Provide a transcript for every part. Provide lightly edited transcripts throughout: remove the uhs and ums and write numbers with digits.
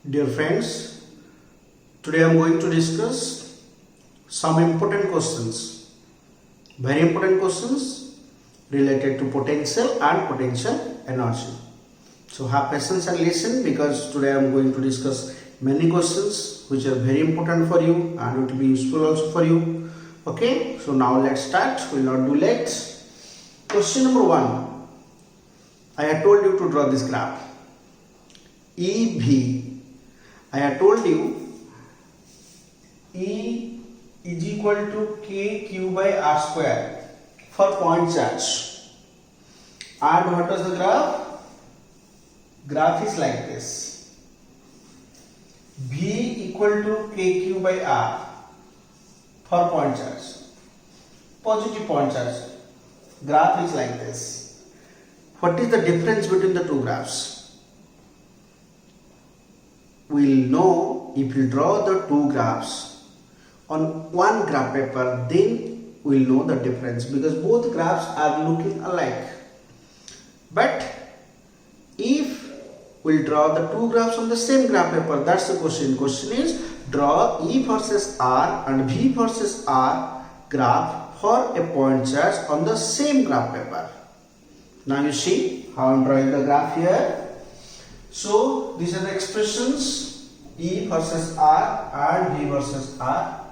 Dear friends, today I am going to discuss some important questions, very important questions related to potential and potential energy. So have patience and listen, because today I am going to discuss many questions which are very important for you and it will be useful also for you. Okay, so now let's start, we will not do late. Question number 1. I have told you to draw this graph. EV. I have told you E is equal to KQ by R square for point charge. And what was the graph? Graph is like this. V equal to KQ by R for point charge. Positive point charge. Graph is like this. What is the difference between the two graphs? We will know if we draw the two graphs on one graph paper, then we will know the difference, because both graphs are looking alike. But if we will draw the two graphs on the same graph paper, that's the question. Question is, draw E versus R and V versus R graph for a point charge on the same graph paper. Now you see how I am drawing the graph here. So these are the expressions, E versus R and V versus R.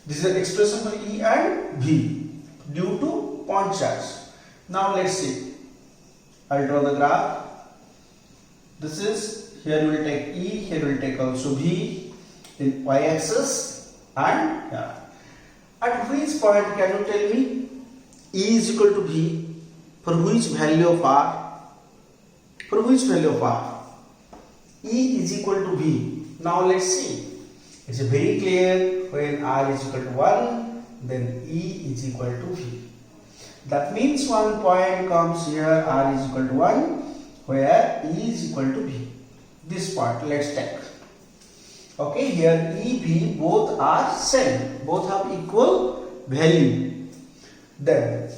This is an expression for E and V due to point charge. Now let's see. I will draw the graph. This is, here we will take E, here we will take also V in y-axis and here. At which point can you tell me? E is equal to V for which value of R? For which value of R? E is equal to V. Now let's see. It's very clear, when R is equal to 1, then E is equal to V. That means one point comes here, R is equal to 1, where E is equal to V. This point, let's take. Okay, here E, V both are same, both have equal value. Then,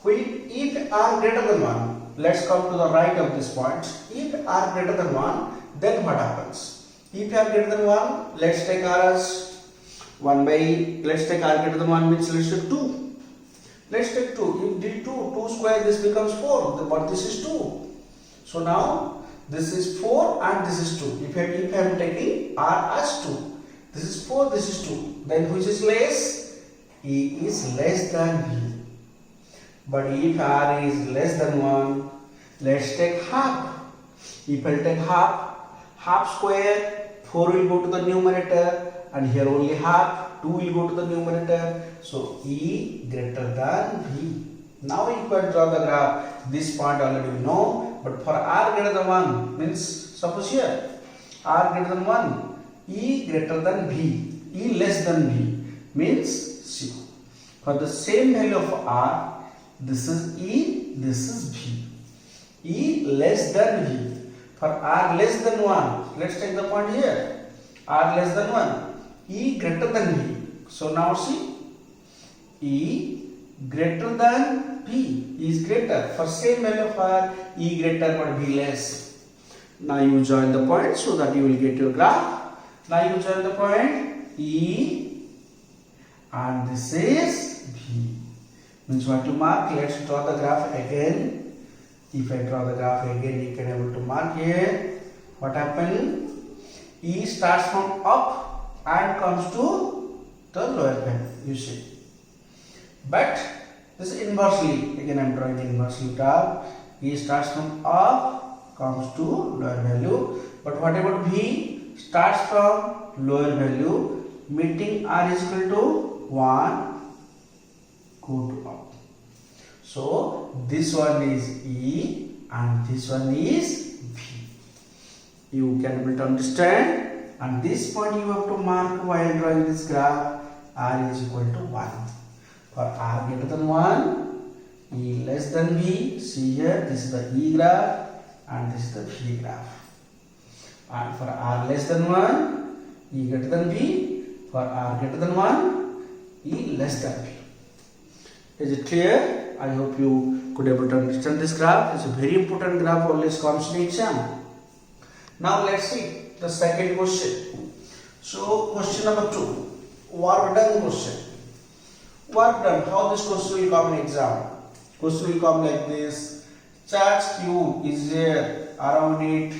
if R greater than 1, let's come to the right of this point. If R greater than 1, then what happens? If R greater than 1, let's take R as 1 by, let's take R greater than 1 means let's take 2. Let's take 2. If did 2 square, this becomes 4, but this is 2. So now this is 4 and this is 2. If I am taking R as 2, this is 4, this is 2. Then which is less? E is less than V. But if R is less than 1, let's take half. If I take half square, 4 will go to the numerator and here only half, 2 will go to the numerator. So E greater than V. Now you can draw the graph. This point already we know, but for R greater than 1 means, suppose here R greater than 1, E greater than V, E less than V means C. For the same value of R, this is E, this is V. E less than V. For R less than 1, let's take the point here. R less than 1, E greater than V. So now see, E greater than V, E is greater. For same value of R, E greater but V less. Now you join the point so that you will get your graph. Now you join the point E and this is V. Means what to mark? Let's draw the graph again. If I draw the graph again, you can able to mark here. What happened? E starts from up and comes to the lower value, you see. But this is inversely. Again I am drawing the inversely graph. E starts from up, comes to lower value. But what about V? Starts from lower value, meeting R is equal to 1, go to up. So this one is E and this one is V. You can able to understand, and this point you have to mark while drawing this graph. R is equal to 1. For R greater than 1, E less than V. See here, this is the E graph and this is the V graph. And for R less than 1, E greater than V. For R greater than 1, E less than V. Is it clear? I hope you could able to understand this graph. It's a very important graph, always comes in exam. Now let's see. the second question. So question number 2, work done question. Work done. How this question will come in exam? Question will come like this. Charge Q is there around it.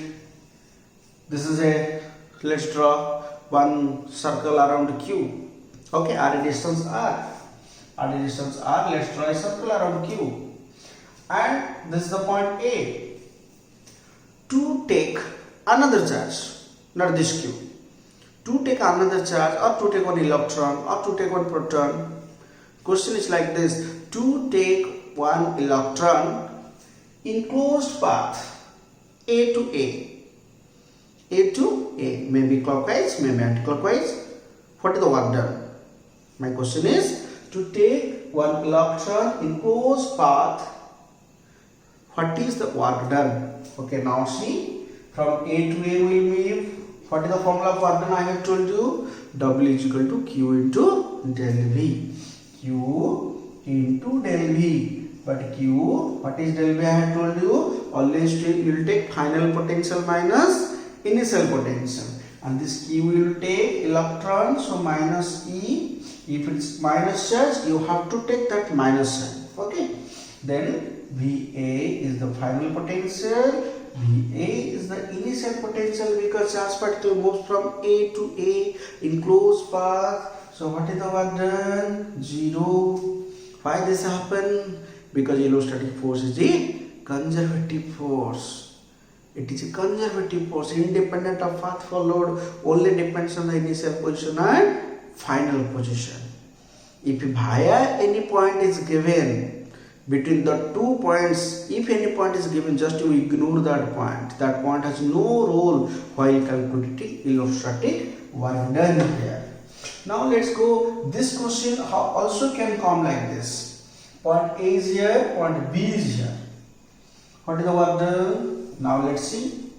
This is a, let's draw one circle around Q. Okay, r distance r. R distance r. Let's draw a circle around Q. And this is the point A. To take another charge, not this Q. To take another charge, or to take one electron, or to take one proton. Question is like this. To take one electron in closed path A to A. A to A. Maybe clockwise, maybe anti-clockwise. What is the work done? My question is to take one electron in closed path. What is the work done? Okay, now see, from A to A we move. What is the formula of work done? I have told you. W is equal to Q into del V. Q into del V. But Q, what is del V? I have told you. Always you will take final potential minus initial potential. And this Q will take electron, so minus E. If it's minus charge, you have to take that minus sign. Okay. Then VA is the final potential. VA is the initial potential because charge particle moves from A to A in closed path. So what is the work done? 0. Why this happen? Because electrostatic force is a conservative force. It is a conservative force, independent of path followed, only depends on the initial position and final position. If via any point is given, between the 2 points, if any point is given, just you ignore that point. That point has no role while calculating electrostatic work done here. Now let's go. This question also can come like this. Point A is here, point B is here. What is the work done? Now let's see.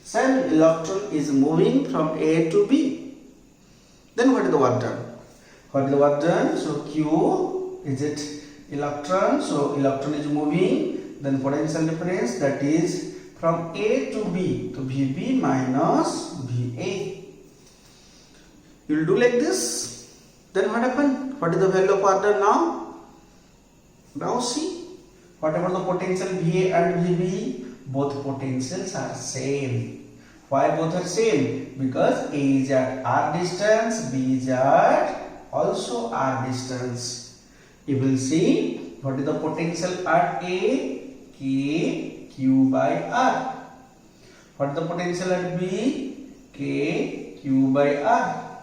Some electron is moving from A to B. Then what is the work done? What is the work done? So Q, is it electron? So electron is moving. Then potential difference, that is from A to B. So VB minus VA. You will do like this. Then what happened? What is the value of work done now? Now see. Whatever the potential VA and VB, both potentials are same. Why both are same? Because A is at r distance, B is at also r distance. You will see what is the potential at A? K Q by R. What is the potential at B? K Q by R.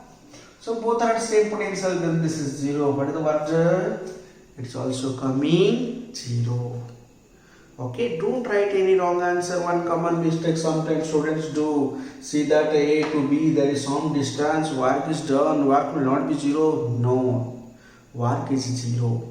So both are at same potential, then this is 0. What is the work done? It's also coming 0. Okay, don't write any wrong answer. One common mistake sometimes students do. See that A to B there is some distance, work is done, work will not be 0. No, work is 0.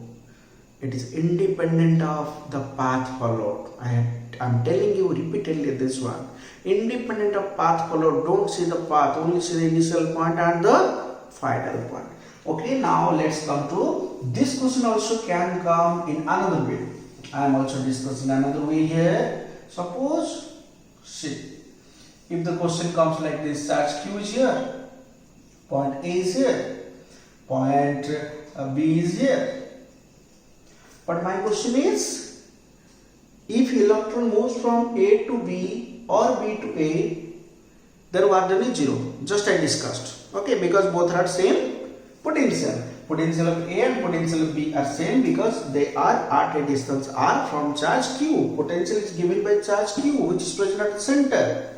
It is independent of the path followed. I am telling you repeatedly this one. Independent of path followed, don't see the path, only see the initial point and the final point. Okay, now let's come to this question. Also can come in another way. I am also discussing another way here. Suppose, see, if the question comes like this, charge Q is here, point A is here, point B is here. But my question is, if electron moves from A to B or B to A, then work done is 0. Just I discussed. Okay, because both are same potential. Potential of A and potential of B are same because they are at a distance r from charge Q. Potential is given by charge Q, which is present at the center.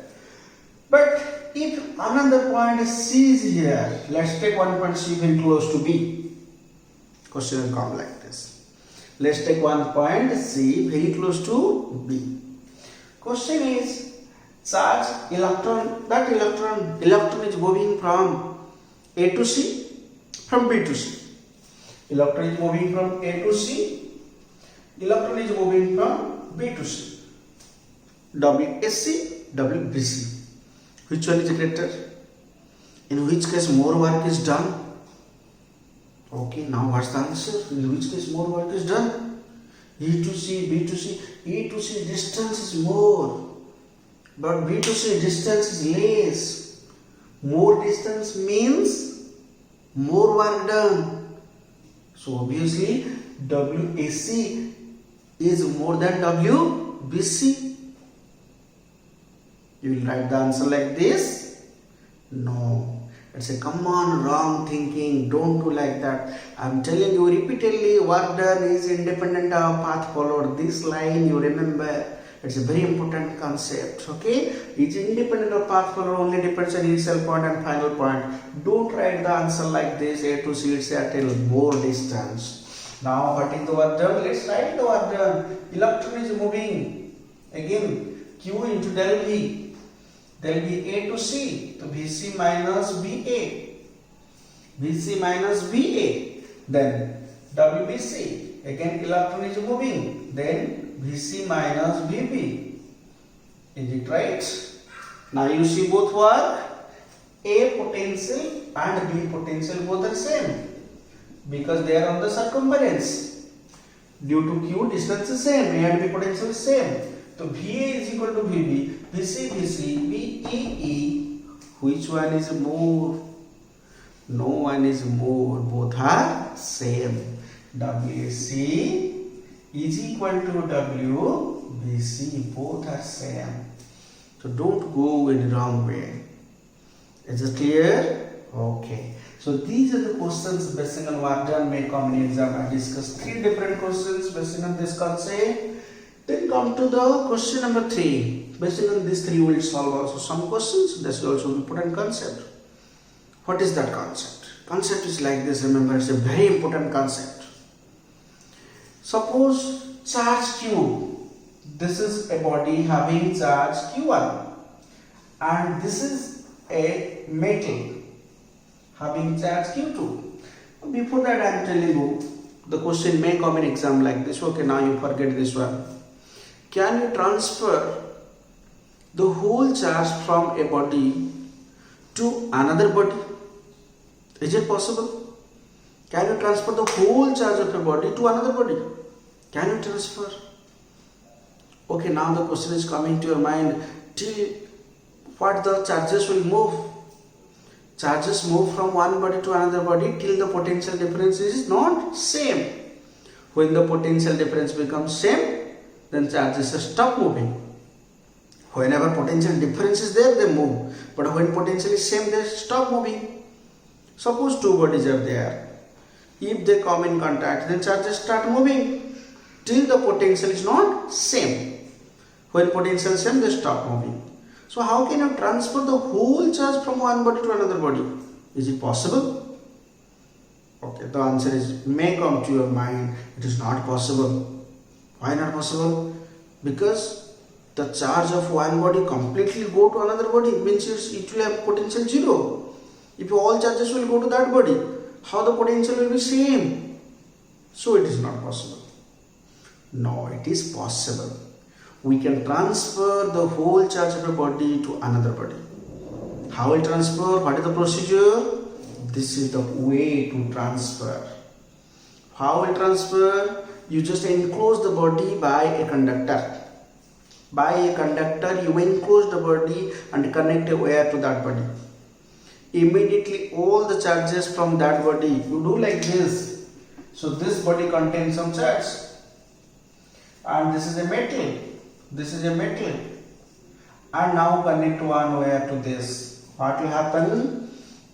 But if another point C is here, let's take one point C very close to B. Question will come like this. Let's take one point C very close to B. Question is, charge electron, that electron is moving from A to C, from B to C. Electron is moving from A to C, electron is moving from B to C. WSC, WBC. Which one is greater? In which case more work is done? Okay, now what's the answer? In which case more work is done? E to C, B to C. E to C distance is more, but B to C distance is less. More distance means more work done. So obviously WAC is more than WBC. You will write the answer like this? No. It's a common wrong thinking. Don't do like that. I'm telling you repeatedly, work done is independent of path followed. This line you remember. It's a very important concept. Okay? It's independent of path followed, only depends on initial point and final point. Don't write the answer like this. A to C, it's a till more distance. Now what is the work done? Let's write the work done. Electron is moving. Again, Q into del V. There will be A to C, so VC minus VA, VC minus VA, then WBC, again electron is moving, then VC minus VB, is it right? Now you see both work, A potential and B potential both are same, because they are on the circumference, due to Q distance is same, A and B potential is same. So VA is equal to VB, VC, VEE. Which one is more? No one is more. Both are same. WAC is equal to WBC. Both are same. So don't go in the wrong way. Is it clear? Okay. So these are the questions based on what done may come in exam. I discussed 3 different questions based on this concept. Then come to the question number 3. Based on these 3 we will solve also some questions. This will also be important concept. What is that concept? Concept is like this. Remember, it's a very important concept. Suppose charge Q. This is a body having charge Q1, and this is a metal having charge Q2. Before that, I am telling you the question may come in exam like this. Okay, now you forget this one. Can you transfer the whole charge from a body to another body? Is it possible? Can you transfer the whole charge of a body to another body? Can you transfer? Okay, now the question is coming to your mind. Till what the charges will move? Charges move from one body to another body till the potential difference is not same. When the potential difference becomes same, then charges stop moving. Whenever potential difference is there, they move. But when potential is same, they stop moving. Suppose 2 bodies are there. If they come in contact, then charges start moving till the potential is not same. When potential is same, they stop moving. So how can you transfer the whole charge from one body to another body? Is it possible? Okay, the answer is may come to your mind. It is not possible. Why not possible? Because the charge of one body completely go to another body, means it will have potential 0. If all charges will go to that body, how the potential will be same? So it is not possible. No, it is possible. We can transfer the whole charge of a body to another body. How will transfer? What is the procedure? This is the way to transfer. How will transfer? You just enclose the body by a conductor. By a conductor, you enclose the body and connect a wire to that body. Immediately, all the charges from that body, you do like this. So this body contains some charge, and this is a metal. This is a metal, and now connect one wire to this. What will happen?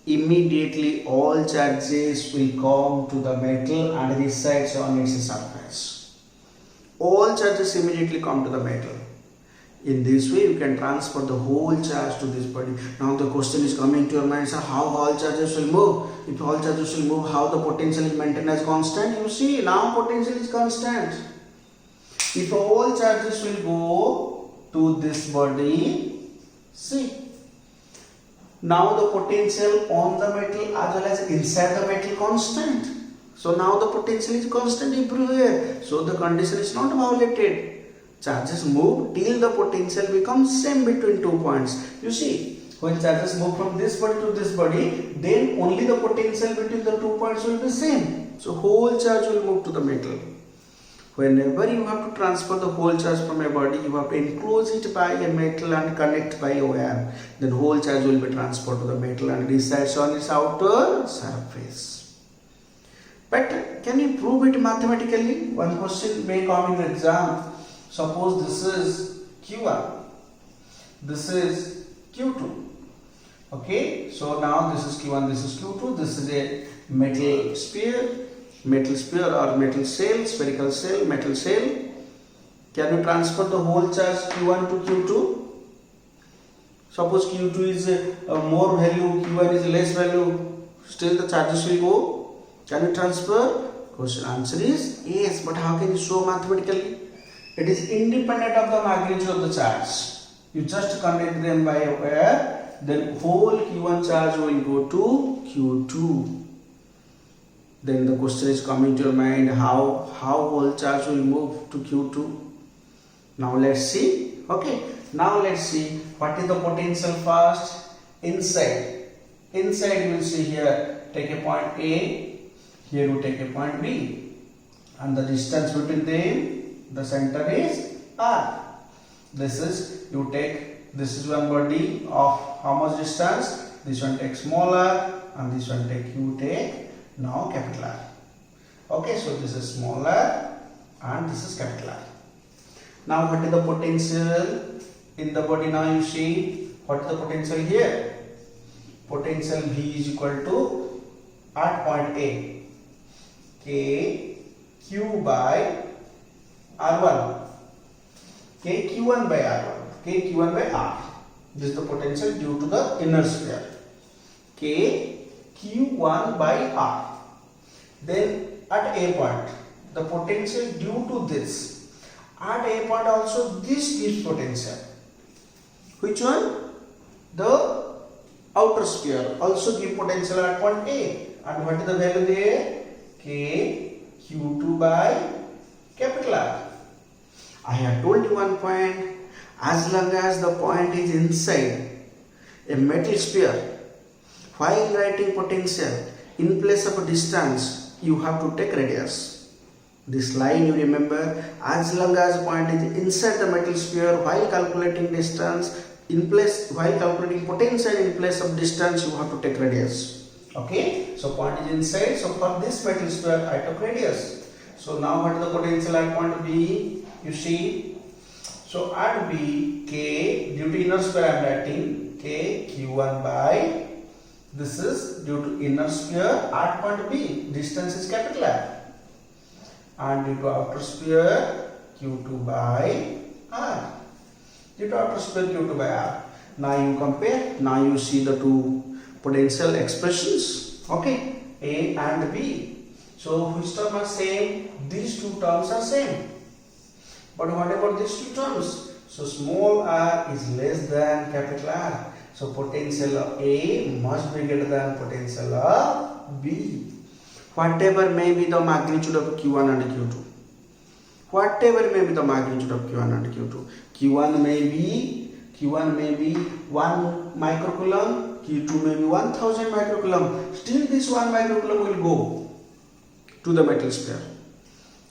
Immediately, all charges will come to the metal and resides on its surface. All charges immediately come to the metal. In this way, you can transfer the whole charge to this body. Now the question is coming to your mind, sir, how all charges will move? If all charges will move, how the potential is maintained as constant? You see, now potential is constant. If all charges will go to this body, see, now the potential on the metal as well as inside the metal constant. So now the potential is constant everywhere. So the condition is not violated. Charges move till the potential becomes same between 2 points. You see, when charges move from this body to this body, then only the potential between the 2 points will be same. So whole charge will move to the metal. Whenever you have to transfer the whole charge from a body, you have to enclose it by a metal and connect by a wire. Then whole charge will be transferred to the metal and resides on its outer surface. But can you prove it mathematically? One question may come in the exam. Suppose this is Q1, this is Q2. Okay, so now this is Q1, this is Q2, this is a metal sphere or metal cell, spherical cell, metal cell. Can you transfer the whole charge Q1 to Q2? Suppose Q2 is more value, Q1 is less value, still the charges will go. Can you transfer? Question answer is yes, but how can you show mathematically? It is independent of the magnitude of the charge. You just connect them by a wire. Then whole Q1 charge will go to Q2. Then the question is coming to your mind, how whole charge will move to Q2. Now let's see. Okay, now let's see what is the potential first inside. Inside you will see here, take a point A, here you take a point B, and the distance between them, the center is R. This is, you take, this is one body of how much distance? This one take smaller and this one take, you take now capital R. Okay, so this is smaller and this is capital R. Now what is the potential in the body? Now you see what is the potential here? Potential V is equal to at point A, K Q by R1, K Q1 by R1, K Q1 by R. This is the potential due to the inner sphere, K Q1 by R. Then at A point, the potential due to this, at A point also this gives potential. Which one? The outer sphere also give potential at point A. And what is the value there? K Q2 by capital R. I have told you one point, as long as the point is inside a metal sphere, while writing potential, in place of a distance, you have to take radius. This line you remember, as long as the point is inside the metal sphere, while calculating distance, while calculating potential in place of distance, you have to take radius. Okay, so point is inside, so for this metal sphere, I took radius. So now what is the potential at point B? You see, so at B, K, due to inner sphere I am writing, K Q1 by, this is due to inner sphere at point B, distance is capital R. And due to outer sphere, Q2 by R. Due to outer sphere, Q2 by R. Now you compare, now you see the two potential expressions, okay, A and B. So which terms are same? These two terms are same. But what about these two terms? So small r is less than capital R. So potential of A must be greater than potential of B. Whatever may be the magnitude of Q1 and Q2. Whatever may be the magnitude of Q1 and Q2. Q1 may be 1 microcoulomb, Q2 may be 1000 microcoulomb. Still this 1 microcoulomb will go to the metal sphere.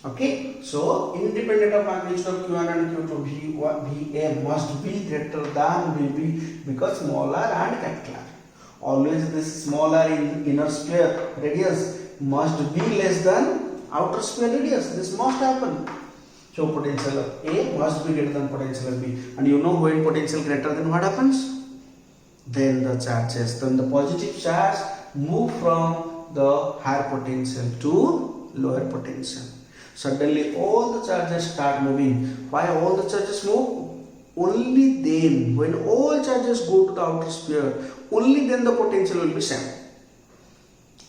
Okay, so independent of magnitude of Q1 and Q2, VA must be greater than VB because smaller and capital R. Always this smaller in inner sphere radius must be less than outer sphere radius. This must happen. So potential of A must be greater than potential of B. And you know when potential greater, then what happens? Then the charges, then the positive charge move from the higher potential to lower potential. Suddenly all the charges start moving. Why all the charges move? Only then, when all charges go to the outer sphere, only then the potential will be same.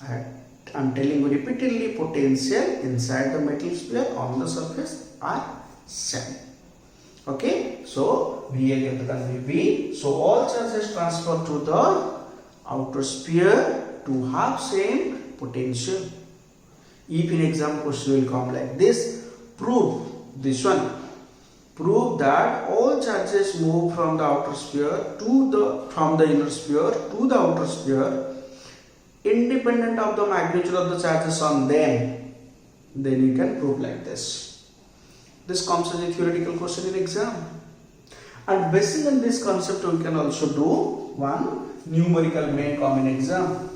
I am telling you repeatedly, potential inside the metal sphere on the surface are same. Okay, so VA greater than VB. So all charges transfer to the outer sphere to have same potential. If in exam question will come like this, prove this one. Prove that all charges move from the outer sphere from the inner sphere to the outer sphere, independent of the magnitude of the charges on them. Then you can prove like this. This comes as a theoretical question in exam. And based on this concept, we can also do one numerical may come in exam.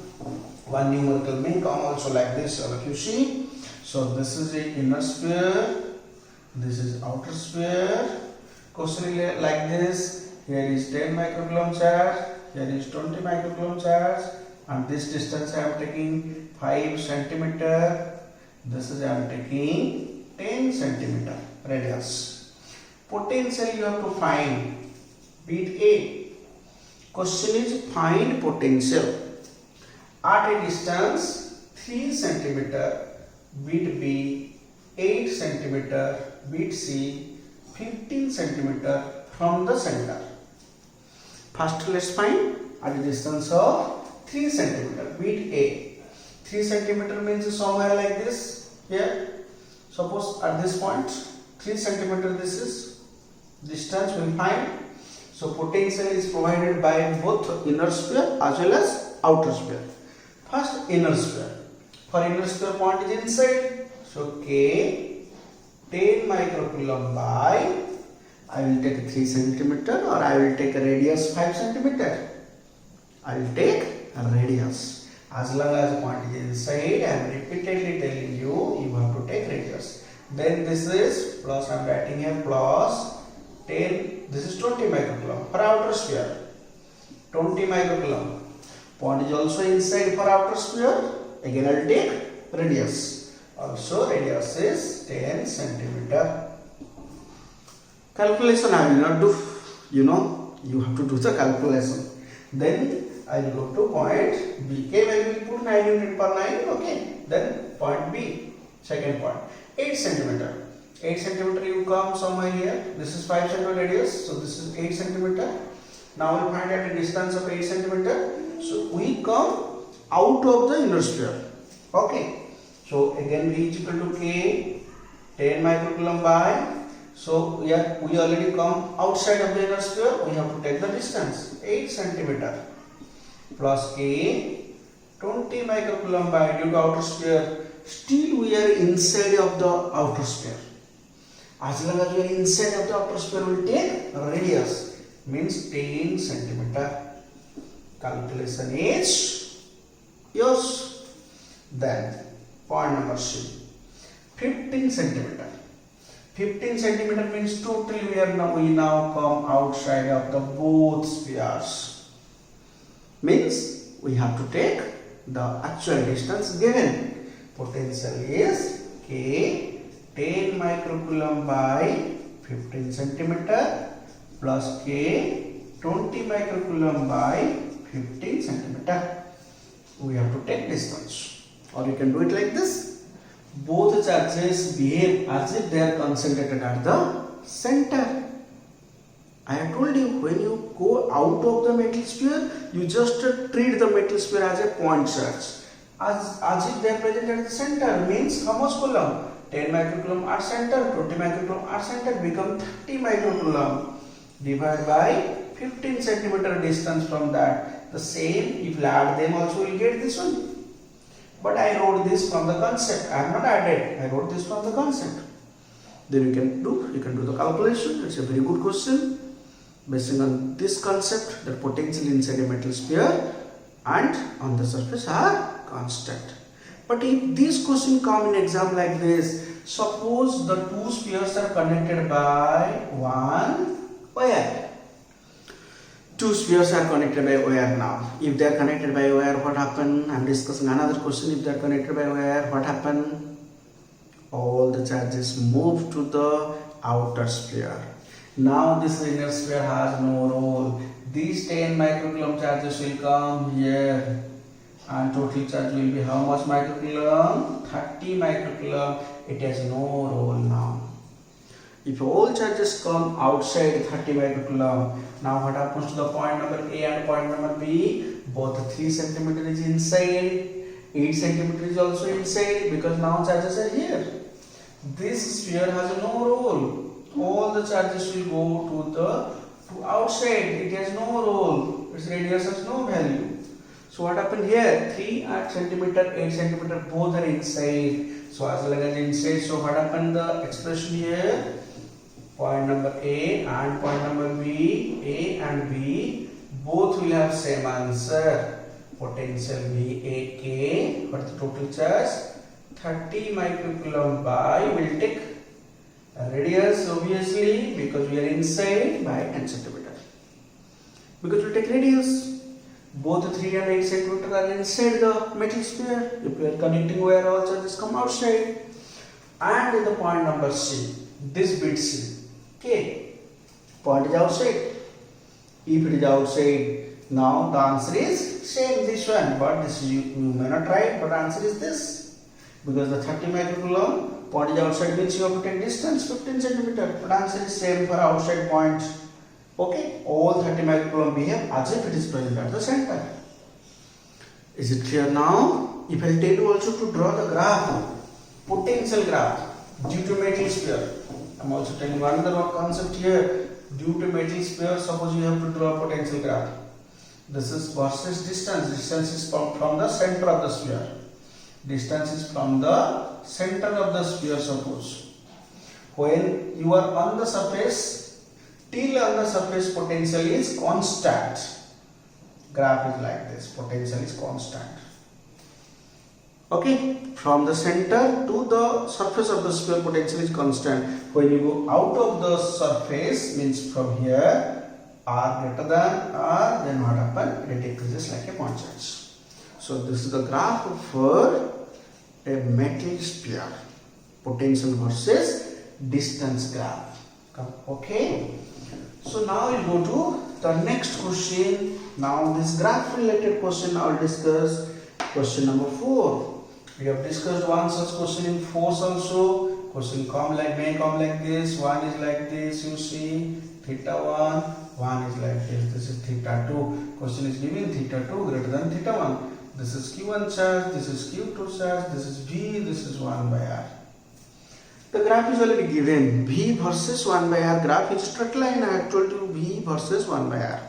One numerical may come also like this. So if you see, so this is the inner sphere, this is outer sphere. Question is like this. Here is 10 microcoulomb charge, here is 20 microcoulomb charge, and this distance I am taking 5 centimeter. This is I am taking 10 centimeter radius. Potential you have to find. Bit A. Question is find potential at a distance 3 centimeter. Bit B 8 centimeter. Bit C 15 centimeter from the center. First let's find at a distance of 3 centimeter. Bit A. 3 centimeter means somewhere like this. Here. Suppose at this point 3 centimeter this is distance we will find. So potential is provided by both inner sphere as well as outer sphere. First inner sphere. For inner sphere point is inside. So K 10 microcoulomb by, I will take 3 centimeter or I will take a radius 5 centimeter. I will take a radius. As long as the point is inside, I am repeatedly telling you, you have to take radius. Then this is plus, I am writing here plus 10, this is 20 microcoulomb for outer sphere. 20 microcoulomb. Point is also inside for outer sphere. Again I will take radius. Also radius is 10 centimeter. Calculation I will not do. You have to do the calculation. Then I will go to point B. K I will put 9 unit per 9. Okay. Then point B. Second point. 8 centimeter. 8 centimeter you come somewhere here. This is 5 centimeter radius. So this is 8 centimeter. Now we will find at a distance of 8 centimeter. So we come out of the inner sphere. Okay. So again V is equal to K 10 microcoulomb by. So we already come outside of the inner sphere. We have to take the distance 8 centimeter plus K 20 microcoulomb by due to outer sphere. Still we are inside of the outer sphere. As long as we are inside of the outer sphere, we will take radius, means 10 centimeter. Calculation is yours. Then point number C, 15 centimeter. 15 centimeter means totally we now come outside of the both spheres. Means we have to take the actual distance given. Potential is K 10 microcoulomb by 15 centimeter plus K 20 microcoulomb by 15 centimeter. We have to take distance. Or you can do it like this. Both charges behave as if they are concentrated at the center. I have told you, when you go out of the metal sphere, you just treat the metal sphere as a point charge. As if they are present at the center, means how much coulomb? 10 microcoulomb at center, 20 microcoulomb at center become 30 microcoulomb divided by 15 centimeter distance from that. The same, if you add them also, you will get this one. But I wrote this from the concept. I have not added. I wrote this from the concept. Then you can do the calculation. It's a very good question. Based on this concept, the potential inside a metal sphere and on the surface are constant. But if this question come in exam like this, suppose the two spheres are connected by one wire. Two spheres are connected by wire now. If they are connected by wire, what happen? I am discussing another question. If they are connected by wire, what happen? All the charges move to the outer sphere. Now this inner sphere has no role. These 10 microcoulomb charges will come here. And total charge will be how much microcoulomb? 30 microcoulomb. It has no role now. If all charges come outside 30 microcoulomb, now what happens to the point number A and point number B? Both 3 centimeter is inside, 8 centimeter is also inside, because now charges are here. This sphere has no role. All the charges will go to outside. It has no role. Its radius has no value. So what happened here? 3 centimeter, 8 centimeter, both are inside. So as long as inside, so what happened? The expression here, point number A and point number B, A and B, both will have same answer. Potential VAK, what is the total charge? 30 microcoulomb by, will take radius obviously because we are inside by 10 centimeter. Because we take radius. Both 3 and 8 centimeter are inside the metal sphere. If we are connecting wire, all charges come outside. And in the point number C, this bit C, okay, point is outside. If it is outside, now the answer is same this one, but this you may not write, but answer is this. Because the 30 microcoulomb, point is outside means you have to take distance 15 centimeter, but answer is same for outside point. Okay, all 30 microcoulomb behave as if it is present at the center. Is it clear now? If I tell you also to draw the graph, potential graph due to metal sphere. I am also telling you another concept here. Due to metal sphere, suppose you have to draw a potential graph. This is versus distance. Distance is from the center of the sphere. Distance is from the center of the sphere, suppose. When you are on the surface, till on the surface potential is constant. Graph is like this. Potential is constant. Okay, from the center to the surface of the sphere, potential is constant. When you go out of the surface, means from here, R greater than R, then what happens? It decreases like a point charge. So this is the graph for a metal sphere. Potential versus distance graph. Okay. So now we'll go to the next question. Now this graph related question I will discuss. Question number 4. We have discussed one such question in force also. Question may come like this. One is like this, you see, theta 1. One is like this. This is theta 2. Question is given theta 2 greater than theta 1. This is Q1 charge. This is Q2 charge. This is V. This is 1 by R. The graph is already given. V versus 1 by R graph is straight line. I have told you V versus 1 by R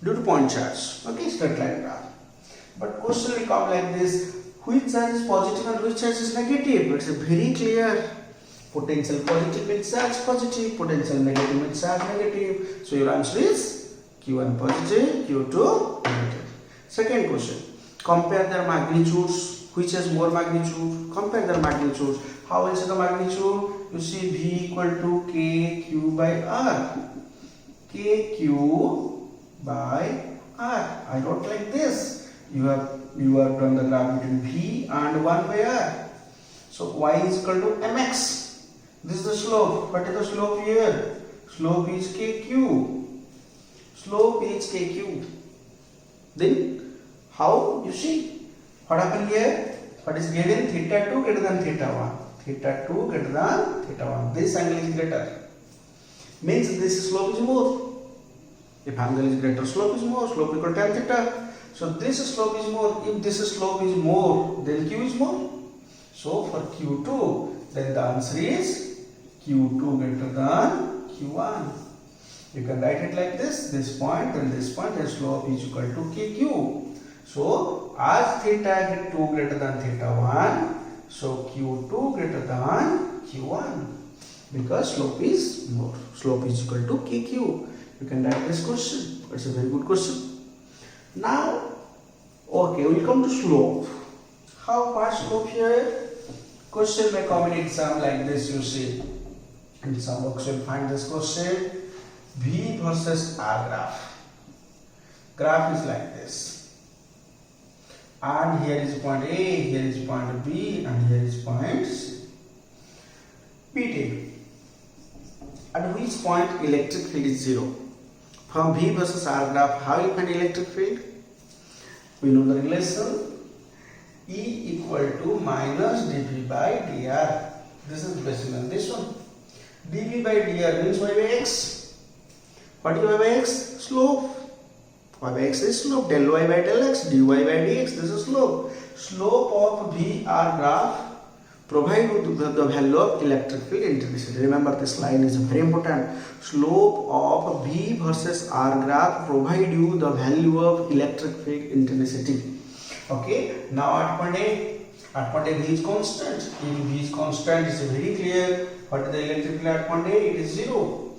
due to point charge. Okay, straight line graph. But question will come like this. Which charge is positive and which charge is negative? It's very clear. Potential positive means charge positive. Potential negative means charge negative. So your answer is Q1 positive, Q2 negative. Second question. Compare their magnitudes. Which has more magnitude? Compare their magnitudes. How is the magnitude? You see V equal to KQ by R. KQ by R. I wrote like this. You have done the graph between V and 1 by R. So Y is equal to mx. This is the slope. What is the slope here? Slope is KQ. Slope is KQ. Then how? You see what happened here? What is given? Theta 2 greater than theta 1. Theta 2 greater than theta 1. This angle is greater. Means this slope is more. If angle is greater, slope is more. Slope equal to tan theta. So this slope is more. If this slope is more, then Q is more. So for Q2, then the answer is Q2 greater than Q1. You can write it like this. This point and this point, and slope is equal to KQ. So as theta 2 greater than theta 1, so Q2 greater than Q1. Because slope is more. Slope is equal to KQ. You can write this question. It's a very good question. Now, okay, we will come to slope. How much slope here? Question may come in exam like this, you see. In some books you will find this question. V versus R graph. Graph is like this. And here is point A, here is point B, and here is point C. PT. At which point electric field is 0? From V versus R graph, how you find electric field? We know the relation E equal to minus dV by dr. This is based on this one. dV by dr means y by x. What is y by x? Slope. Y by x is slope. Del y by del x. Dy by dx. This is slope. Slope of VR graph provide the value of electric field intensity. Remember, this line is very important. Slope of V versus R graph provide you the value of electric field intensity. Okay, now at point A V is constant. If V is constant, it's very clear. What is the electric field at point A? It is 0.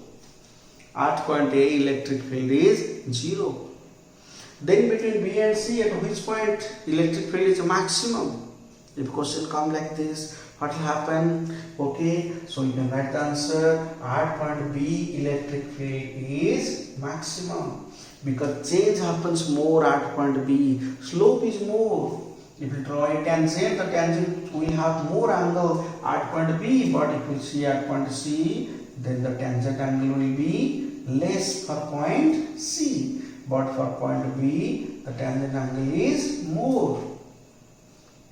At point A, electric field is 0. Then between B and C, at which point electric field is maximum? If question come like this, what will happen? Okay, so you can write the answer. At point B, electric field is maximum because change happens more at point B. Slope is more. If you draw a tangent, the tangent will have more angle at point B, but if you see at point C, then the tangent angle will be less for point C. But for point B, the tangent angle is more.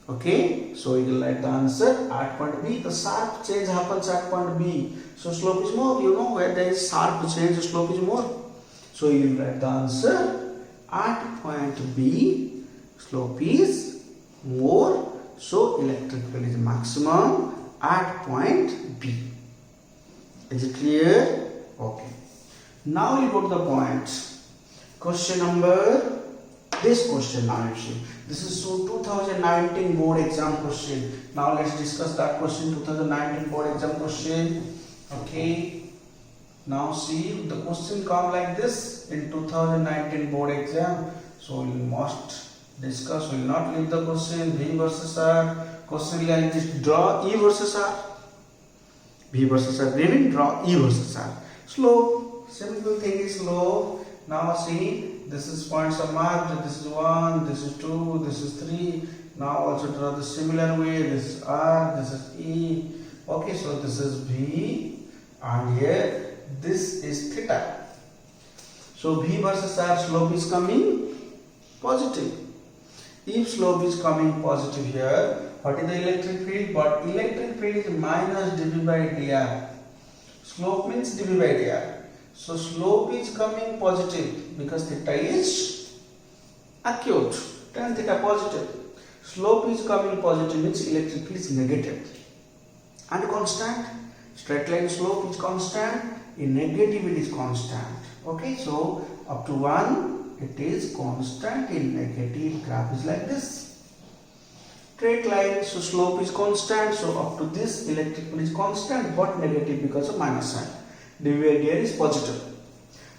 Okay, so you will write the answer at point B. The sharp change happens at point B, so slope is more. You know, where there is sharp change, slope is more. So you will write the answer at point B, slope is more. So electric field is maximum at point B. Is it clear? Okay. Now you go to the point. Question number. This question now you see. This is so 2019 board exam question. Now let's discuss that question. 2019 board exam question. Okay. Now see, the question come like this in 2019 board exam. So we must discuss. We will not leave the question V versus R. Question like this: draw E versus R. V versus R. Given, draw E versus R. Slope. Simple thing is slope. Now see. This is points are marked. This is 1, this is 2, this is 3. Now also draw the similar way. This is R, this is E. Okay, so this is V, and here this is theta. So V versus R, slope is coming positive. If slope is coming positive here, what is the electric field? But electric field is minus dV by dr. Slope means dV by dr. So slope is coming positive because theta is acute, tan theta positive. Slope is coming positive means electric field is negative and constant. Straight line slope is constant, in negative it is constant. Okay, so up to 1 it is constant, in negative graph is like this. Straight line, so slope is constant, so up to this electric field is constant but negative because of minus sign. dV by dr is positive,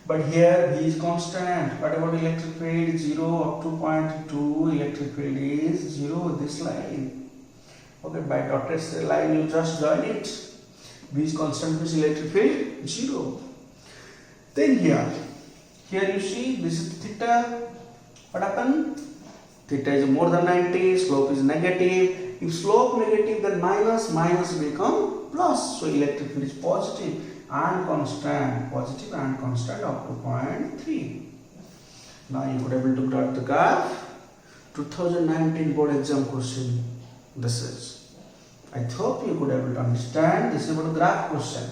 but here V is constant. What about electric field? 0 up to point 2, electric field is 0. This line, okay, by dotted line you just join it. V is constant means electric field 0. Then here you see this is theta. What happened? Theta is more than 90, slope is negative. If slope negative, then minus become plus. So electric field is positive and constant, positive and constant up to 0.3. Now you could able to plot the graph. 2019 board exam question. This is. I hope you could able to understand. This is about graph question.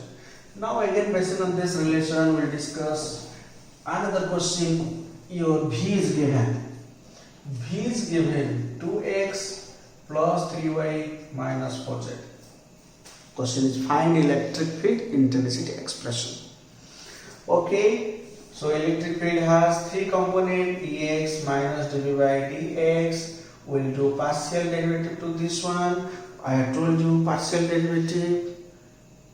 Now again, based on this relation, we'll discuss another question. Your V is given. V is given 2x plus 3y minus 4z. Question is find electric field intensity expression. Okay, so electric field has 3 components: Ex minus dV by dx. We'll do partial derivative to this one. I have told you partial derivative.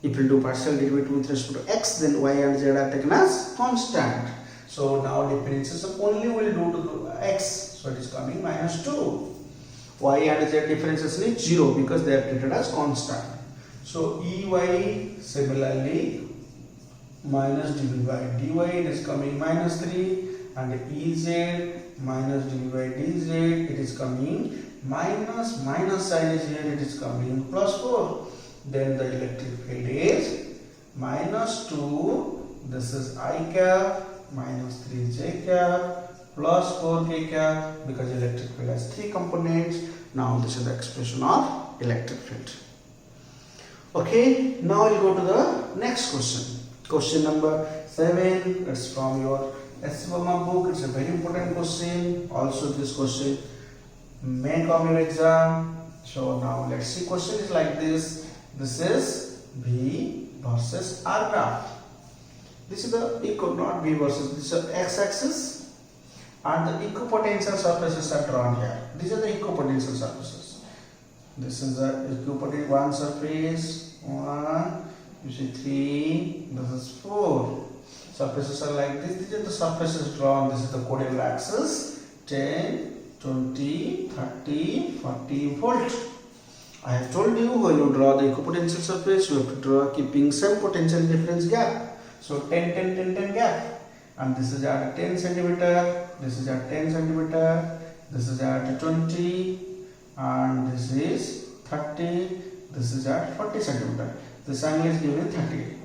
If you do partial derivative with respect to x, then y and z are taken as constant. So now differentiation only will do to x. So it is coming minus 2. Y and z differentiation is 0 because they are treated as constant. So Ey similarly minus dV by dy, it is coming minus 3, and Ez minus dV by dz, it is coming minus sign is here, it is coming plus 4. Then the electric field is minus 2, this is I cap minus 3j cap plus 4k cap, because electric field has 3 components. Now this is the expression of electric field. Okay, now we'll go to the next question. Question number 7. It's from your SVMA book. It's a very important question. Also, this question may come your exam. So now let's see, question is like this. This is V versus R graph. This is the not V versus, this is x-axis, and the equipotential surfaces are drawn here. These are the equipotential surfaces. This is the equipotential one surface, 1, you see 3, this is 4. Surfaces are like this. These are the surfaces drawn. This is the conical axis, 10, 20, 30, 40 volt. I have told you when you draw the equipotential surface, you have to draw keeping some potential difference gap. So 10, 10, 10, 10 gap. And this is at 10 centimeter, this is at 10 centimeter, this is at 20, and this is 30, this is at 40 centimeter. This angle is given 30.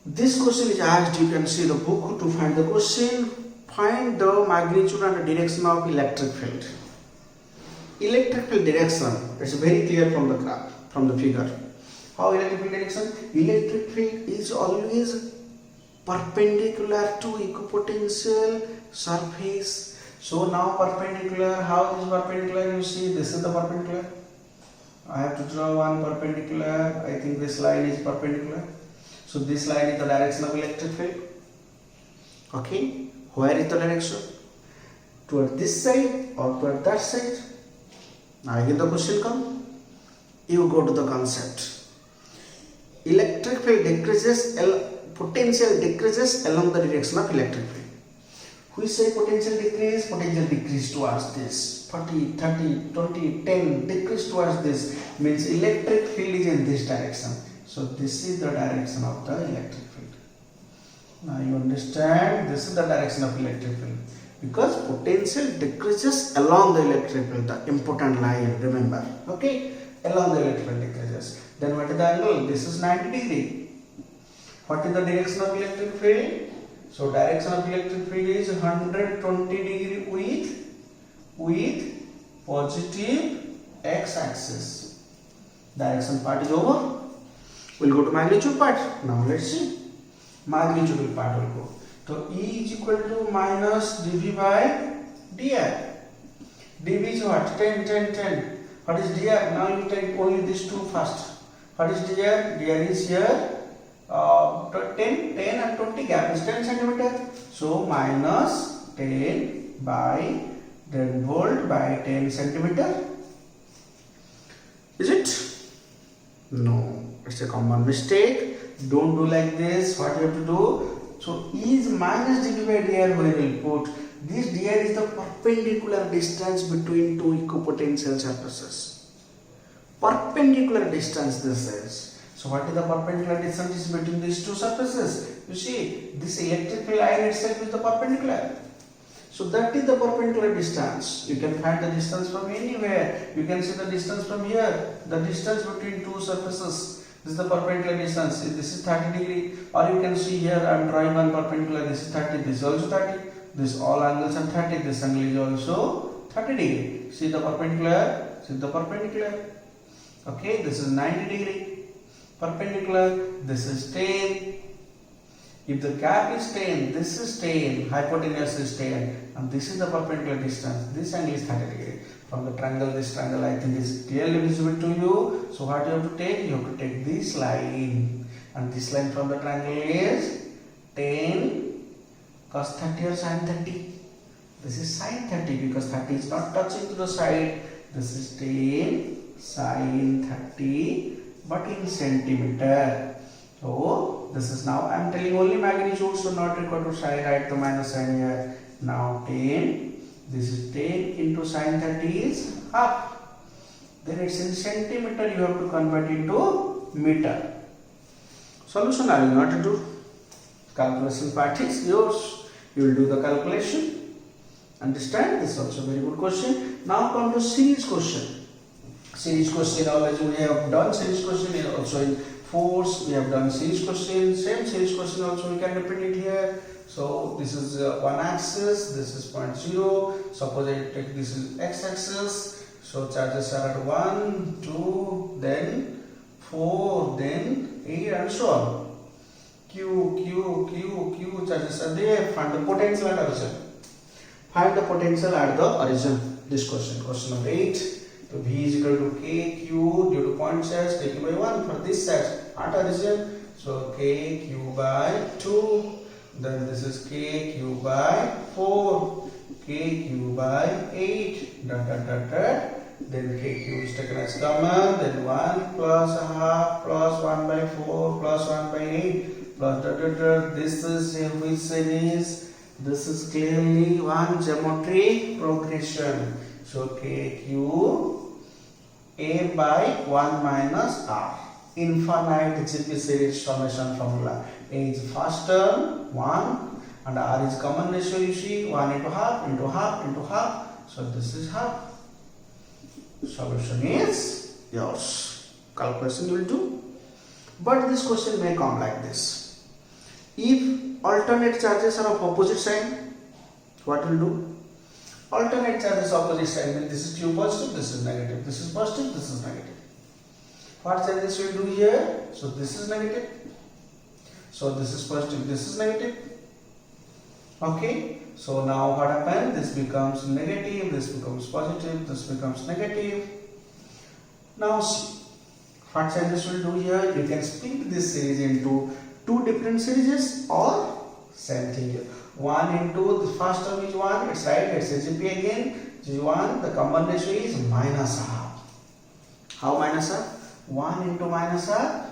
This question is asked, you can see the book to find the question. Find the magnitude and the direction of electric field. Electric field direction, it's very clear from the graph, from the figure. How electric field direction? Electric field is always perpendicular to equipotential surface. So now perpendicular, how is perpendicular? You see, this is the perpendicular. I have to draw one perpendicular. I think this line is perpendicular. So this line is the direction of electric field. Okay, where is the direction? Toward this side or toward that side? Now again the question comes. You go to the concept. Electric field decreases, potential decreases along the direction of electric field. We say potential decrease towards this. 40, 30, 20, 10, decrease towards this. Means electric field is in this direction. So this is the direction of the electric field. Now you understand, this is the direction of electric field. Because potential decreases along the electric field, the important line, remember. Okay, along the electric field decreases. Then what is the angle? This is 90 degree. What is the direction of electric field? So direction of electric field is 120 degree with positive x-axis. Direction part is over. We'll go to magnitude part. Now let's see. Magnitude part will go. So E is equal to minus dV by dr. dV is what? 10, 10, 10. What is dr? Now you take only these two first. What is dr? Dr is here 10 and 20 gap is 10 centimeter. So minus 10 by 10 volt by 10 centimeter. Is it? No. It's a common mistake. Don't do like this. What you have to do? So E is minus dV by dr where we will put. This dr is the perpendicular distance between two equipotential surfaces. Perpendicular distance this is. So what is the perpendicular distance between these two surfaces? You see, this electric field line itself is the perpendicular. So that is the perpendicular distance. You can find the distance from anywhere. You can see the distance from here. The distance between two surfaces. This is the perpendicular distance. This is 30 degree. Or you can see here I am drawing one perpendicular. This is 30. This is also 30. This all angles are 30. This angle is also 30 degree. See the perpendicular. See the perpendicular. Okay. This is 90 degree. Perpendicular. This is 10. If the gap is 10, this is 10, hypotenuse is 10, and this is the perpendicular distance. This angle is 30 degree. From the triangle, this triangle I think is clearly visible to you. So what you have to take? You have to take this line, and this line from the triangle is 10 cos 30 or sin 30. This is sin 30 because 30 is not touching to the side. This is 10 sin 30, but in centimeter. So this is now I am telling only magnitude, so not required to write the minus sign here. Now 10. This is 10 into sin 30 is half. Then it's in centimeter. You have to convert into meter. Solution I will not do. Calculation part is yours. You will do the calculation. Understand? This is also a very good question. Now come to series question. Series question already we have done. Series question also in force. We have done series question. Same series question also we can repeat it here. So this is one axis. This is point 0. Suppose I take this is x axis. So charges are at 1, 2, then 4, then 8, and so on. Q charges are there. Find the potential at origin. Find the potential at the origin. This question, question number 8. So V is equal to KQ due to point charge taken by 1 for this charge at origin. So KQ by 2. Then this is KQ by 4. KQ by 8. Then KQ is taken as common. Then 1 plus a half plus 1 by 4 plus 1 by 8 plus This is in which series? This is clearly one geometry progression. So KQ A by 1 minus R. Infinite GP series summation formula. A is first term 1 and R is common ratio, you see, 1 into half into half into half. So this is half. Solution is yours. Calculation you will do. But this question may come like this. If alternate charges are of opposite sign, what will do? Alternate charges opposite sign means this is Q positive, this is negative, this is positive, this is negative. What changes will do here? So this is negative. So this is positive, this is negative. Okay. So now what happens? This becomes negative, this becomes positive, this becomes negative. Now see, what changes will do here? You can split this series into two different series or same thing here. 1 into the first term is 1, it's right, it's AGP again. This is 1, the common ratio is minus half. How minus half? 1 into minus half,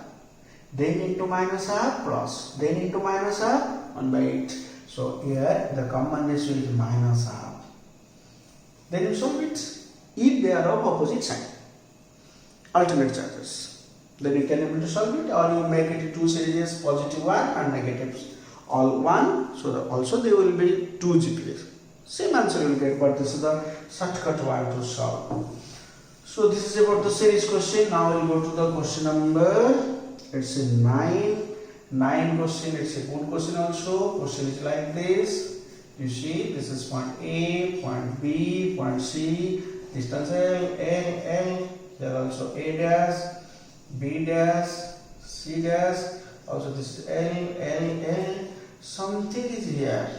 then into minus half plus, then into minus half, 1 by 8. So here the common ratio is minus half. Then you solve it. If they are of opposite sign, alternate charges, then you can able to solve it, or you make it two series, positive 1 and negatives all 1. So also they will be 2 GPs. Same answer you will get, but this is the shortcut one to solve. So this is about the series question. Now we'll go to the question number. It's a 9 question. It's a good question also. Question is like this. You see, this is point A, point B, point C. Distance L. Here also A dash, B dash, C dash. Also this is L. Something is here.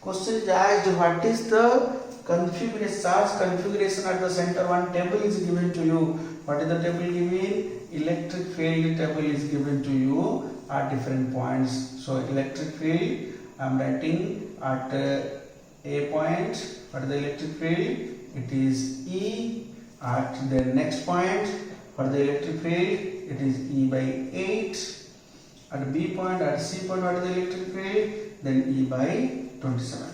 Question is asked, what is the configuration, charge configuration at the center? One table is given to you. What is the table given? Electric field table is given to you at different points. So electric field, I am writing at A point. What is the electric field? It is E. At the next point, for the electric field, it is E by 8. At B point, at C point, what is the electric field? Then E by 27.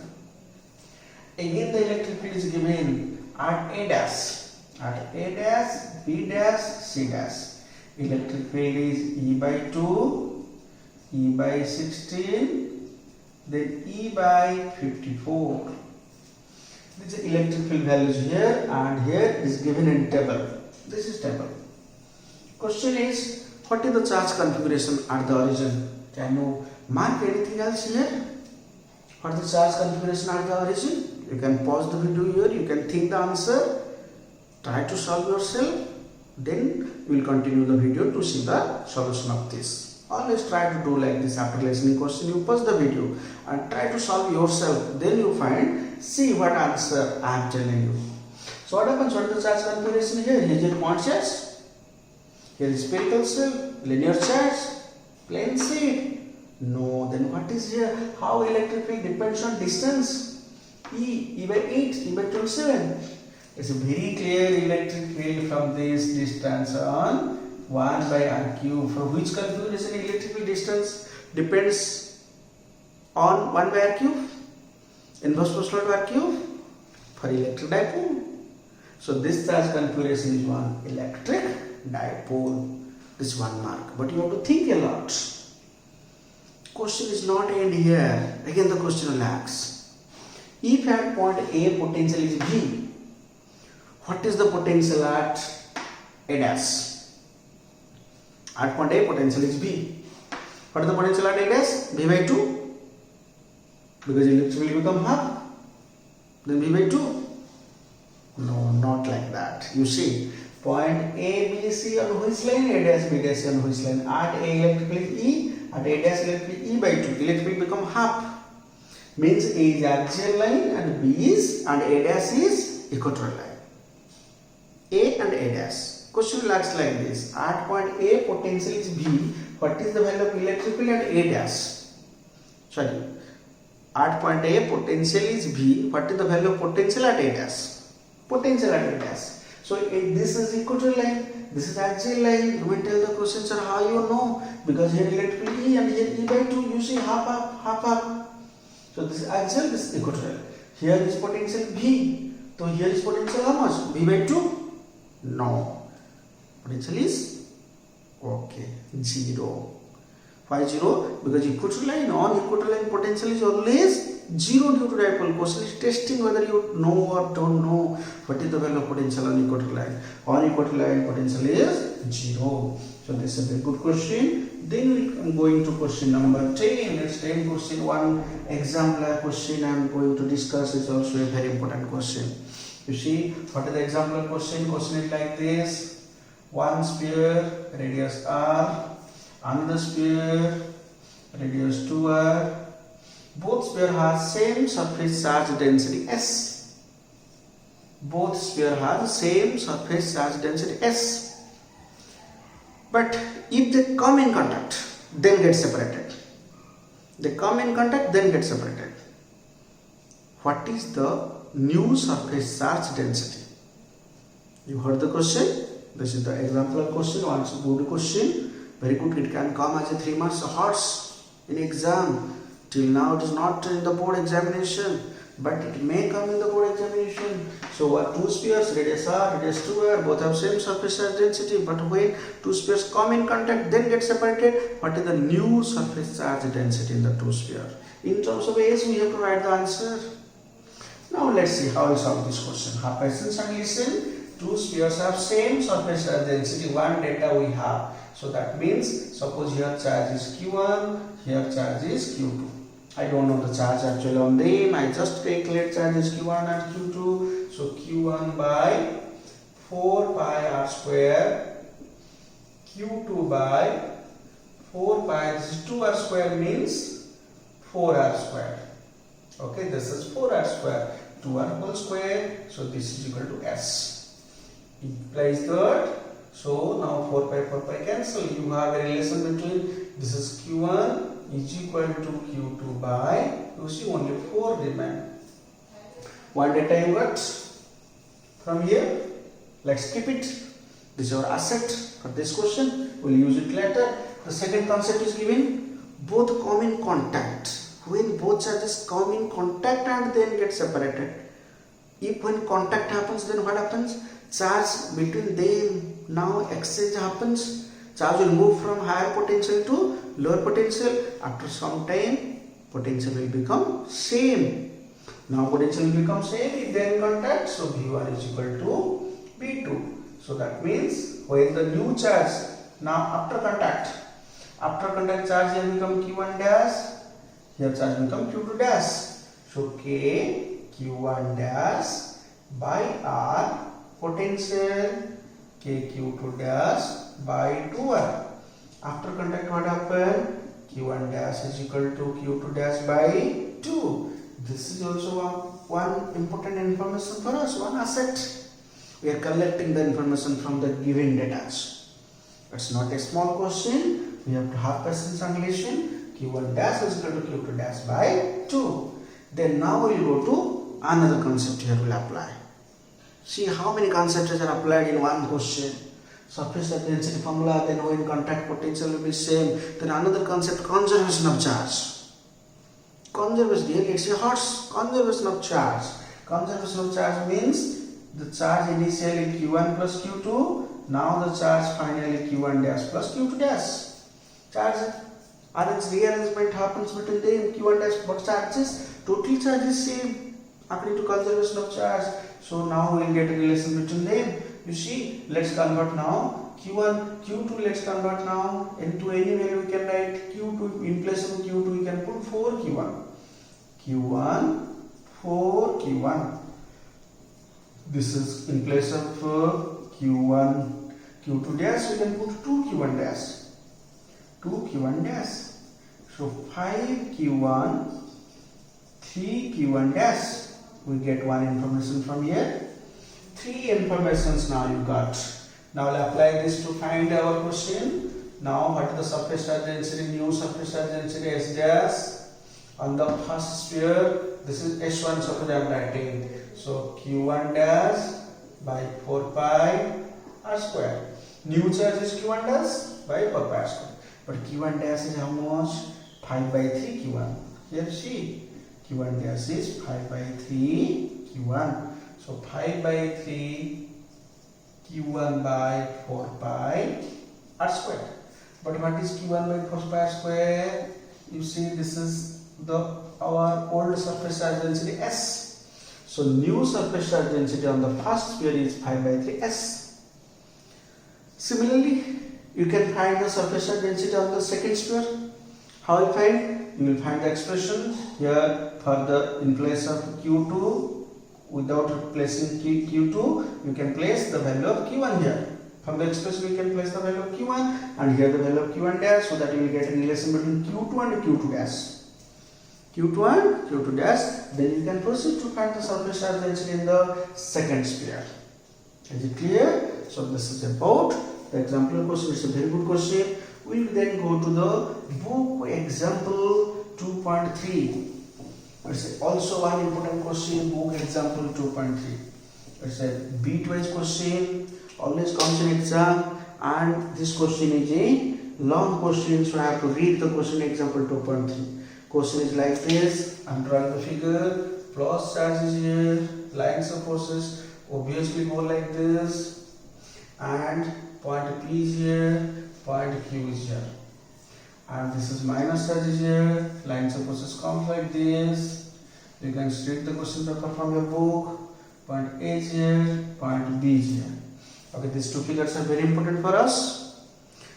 Again the electric field is given at A dash. At A dash, B dash, C dash. Electric field is E by 2, E by 16, then E by 54. This is electric field values here, and here is given in table. This is table. Question is, what is the charge configuration at the origin? Can you mark anything else here? What is the charge configuration at the origin? You can pause the video here, you can think the answer, try to solve yourself, then we will continue the video to see the solution of this. Always try to do like this. After listening question, you pause the video and try to solve yourself, then you find, see what answer I am telling you. So what happens? What is the charge configuration here? Here is a point charge, here is spherical cell, linear charge, plane sheet. No, then what is here? How electric field depends on distance? E by 8, E by 27. It's a very clear electric field from this distance on 1 by R cube. For which configuration electric field distance depends on 1 by R cube? Inverse proportional to R cube for electric dipole. So this charge configuration is one electric dipole. This is one mark. But you have to think a lot. Question is not end here. Again the question will ask. If at point A potential is V, what is the potential at A dash? At point A potential is V. What is the potential at A dash? V by 2. Because electric will become half. Then V by 2. No, not like that. You see, point A, B, C on which line? A dash, B dash on which line? At A electric field E, at A dash electric field E by 2. Electric field become half. Means A is axial line and B is and A dash is equatorial line. A and A dash. Question will ask like this. At point A, potential is V. What is the value of electric field at A dash? Sorry. At point A, potential is V. What is the value of potential at A dash? Potential at A dash. So this is equatorial line. This is axial line. You will tell the question, sir, how you know? Because here electric field E and here E by 2. You see half up, half up. So this is axial, this is equatorial. Here is potential V. So here is potential how much? V by 2? No. Potential is okay, 0. Why 0? Because equatorial line, on equatorial line potential is always 0 due to dipole. Question is testing whether you know or don't know what is the value of potential on equatorial line. On equatorial line potential is 0. So this is a very good question. Then we are going to question number 10. Let's 10 question. One exemplar question I am going to discuss is also a very important question. You see, what is the exemplar question? Question is like this. One sphere, radius r, another sphere, radius 2r. Both sphere has same surface charge density S. Both sphere has same surface charge density S. But if they come in contact, then get separated. They come in contact, then get separated. What is the new surface charge density? You heard the question? This is the example question. Once good question, very good. It can come as a 3 marks horse in exam. Till now it is not in the board examination, but it may come in the board examination. So what two spheres, radius r, radius 2r, both have same surface charge density, but when two spheres come in contact, then get separated, what is the new surface charge density in the two spheres? In terms of S, we have to write the answer. Now let's see how we solve this question. Have patience and listen. Two spheres have same surface charge density. One data we have. So that means, suppose here charge is Q1, here charge is Q2. I don't know the charge actually on them. I just calculate charge is Q1 and Q2. So Q1 by 4 pi r square, Q2 by 4 pi. This is 2 r square means 4 r square. Okay, this is 4 r square. 2 r whole square. So this is equal to S. Implies that. So now 4 pi cancel. You have a relation between this is Q1 is equal to Q2 by, you see only 4 remain. What data you got from here? Let's keep it. This is our asset for this question. We'll use it later. The second concept is given. Both come in contact. When both charges come in contact and then get separated. If when contact happens, then what happens? Charge between them now exchange happens. Charge will move from higher potential to lower potential. After some time, potential will become same. Now potential will become same if they are in contact. So V1 is equal to V2. So that means when the new charge, now after contact charge here become Q1 dash, here charge become Q2 dash. So K Q1 dash by R potential K Q2 dash by 2R. After contact what happened? Q1 dash is equal to Q2 dash by 2. This is also one important information for us, one asset. We are collecting the information from the given data. It's not a small question. We have to have patience and listen. Q1 dash is equal to Q2 dash by 2. Then now we will go to another concept here will apply. See how many concepts are applied in one question. Surface density formula, then when contact potential will be same. Then another concept, conservation of charge. Conservation, here it's a horse. Conservation of charge. Conservation of charge means the charge initially Q1 plus Q2. Now the charge finally Q1 dash plus Q2 dash. Charge rearrangement happens between them. Q1 dash but charges. Total charge is same according to conservation of charge. So now we will get a relation between them. You see, let's convert now. Q1, Q2, let's convert now into any value we can write. Q2, in place of Q2, we can put 4 Q1. Q1, 4 Q1. This is in place of Q1, Q2 dash, we can put 2 Q1 dash. 2 Q1 dash. So 5 Q1, 3 Q1 dash. We get one information from here. three informations now you got. Now I'll apply this to find our question. Now what is the surface charge density? New surface charge density S dash on the first sphere. This is S1, suppose I am writing. So Q1 dash by 4 pi r square. New charge is Q1 dash by 4 pi r square. But Q1 dash is how much? 5 by 3 Q1. Here see, Q1 dash is 5 by 3 Q1. So 5 by 3 Q1 by 4 pi r square. But what is Q1 by 4 pi r square? You see, this is our old surface charge density S. So new surface charge density on the first sphere is 5 by 3 S. Similarly, you can find the surface charge density on the second sphere. How you find? You will find the expression here for the in place of Q2. Without placing Q2, you can place the value of Q1 here. From the expression, you can place the value of Q1 and here the value of Q1 dash, so that you will get a relation between Q2 and Q2 dash. Q2 and Q2 dash. Then you can proceed to find the surface charge density in the second sphere. Is it clear? So this is about the example question. It's a very good question. We will then go to the book example 2.3. It's also one important question, book example 2.3. It's a beat-wise question, always comes in exam, and this question is a long question, so I have to read the question example 2.3. Question is like this. I'm drawing the figure, plus charge is here, lines of forces obviously go like this, and point P is here, point Q is here. And this is minus charge is here, lines of forces come like this. You can read the question paper from your book. Point A is here, point B is here. Okay, these two figures are very important for us.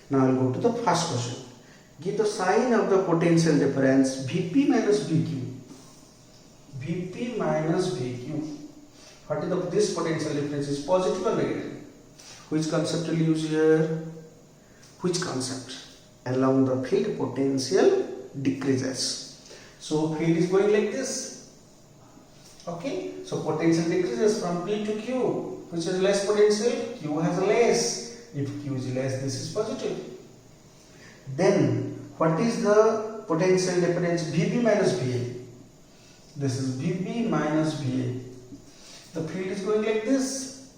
Now I'll go to the first question. Give the sign of the potential difference Vp minus Vq. Vp minus Vq. What is this potential difference? Is positive or negative? Which concept will use here? Which concept? Along the field potential decreases. So field is going like this. Okay, so potential decreases from P to Q. Which is less potential? Q has less. If Q is less, this is positive. Then what is the potential difference Vp minus Va? This is Vp minus Va. The field is going like this.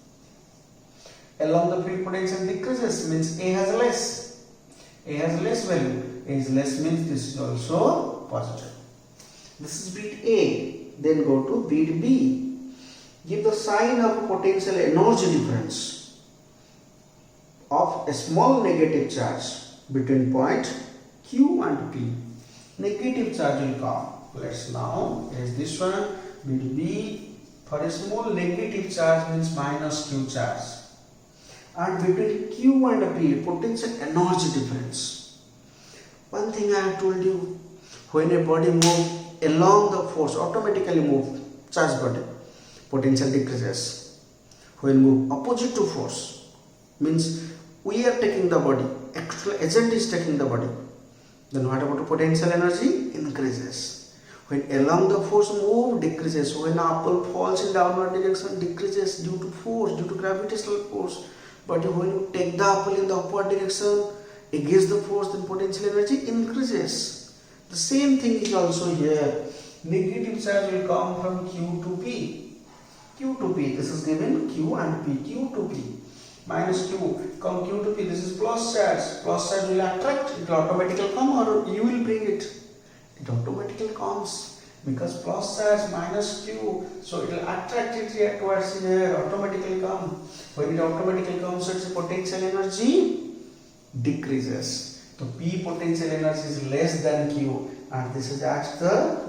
Along the field potential decreases means A has less. A has less value. A is less means this is also positive. This is bit A. Then go to bit B. Give the sign of potential energy difference of a small negative charge between point Q and P. Negative charge will come. Let's now is this one. Bit B. For a small negative charge means minus Q charge. And between Q and P, potential energy difference. One thing I have told you, when a body moves along the force, automatically move, charge body, potential decreases. When move opposite to force, means we are taking the body, actual agent is taking the body. Then what about potential energy? Increases. When along the force move, decreases. When apple falls in downward direction, decreases due to force, due to gravitational force. But when you take the apple in the upward direction against the force, then potential energy increases. The same thing is also here. Negative charge will come from Q to P. Q to P. This is given Q and P. Q to P. Minus Q. Come Q to P. This is plus charge. Plus charge will attract. It will automatically come, or you will bring it. It automatically comes. Because plus charge minus Q, so it will attract it here towards here, automatically come. When it automatically comes, its potential energy decreases. So P potential energy is less than Q, and this is asked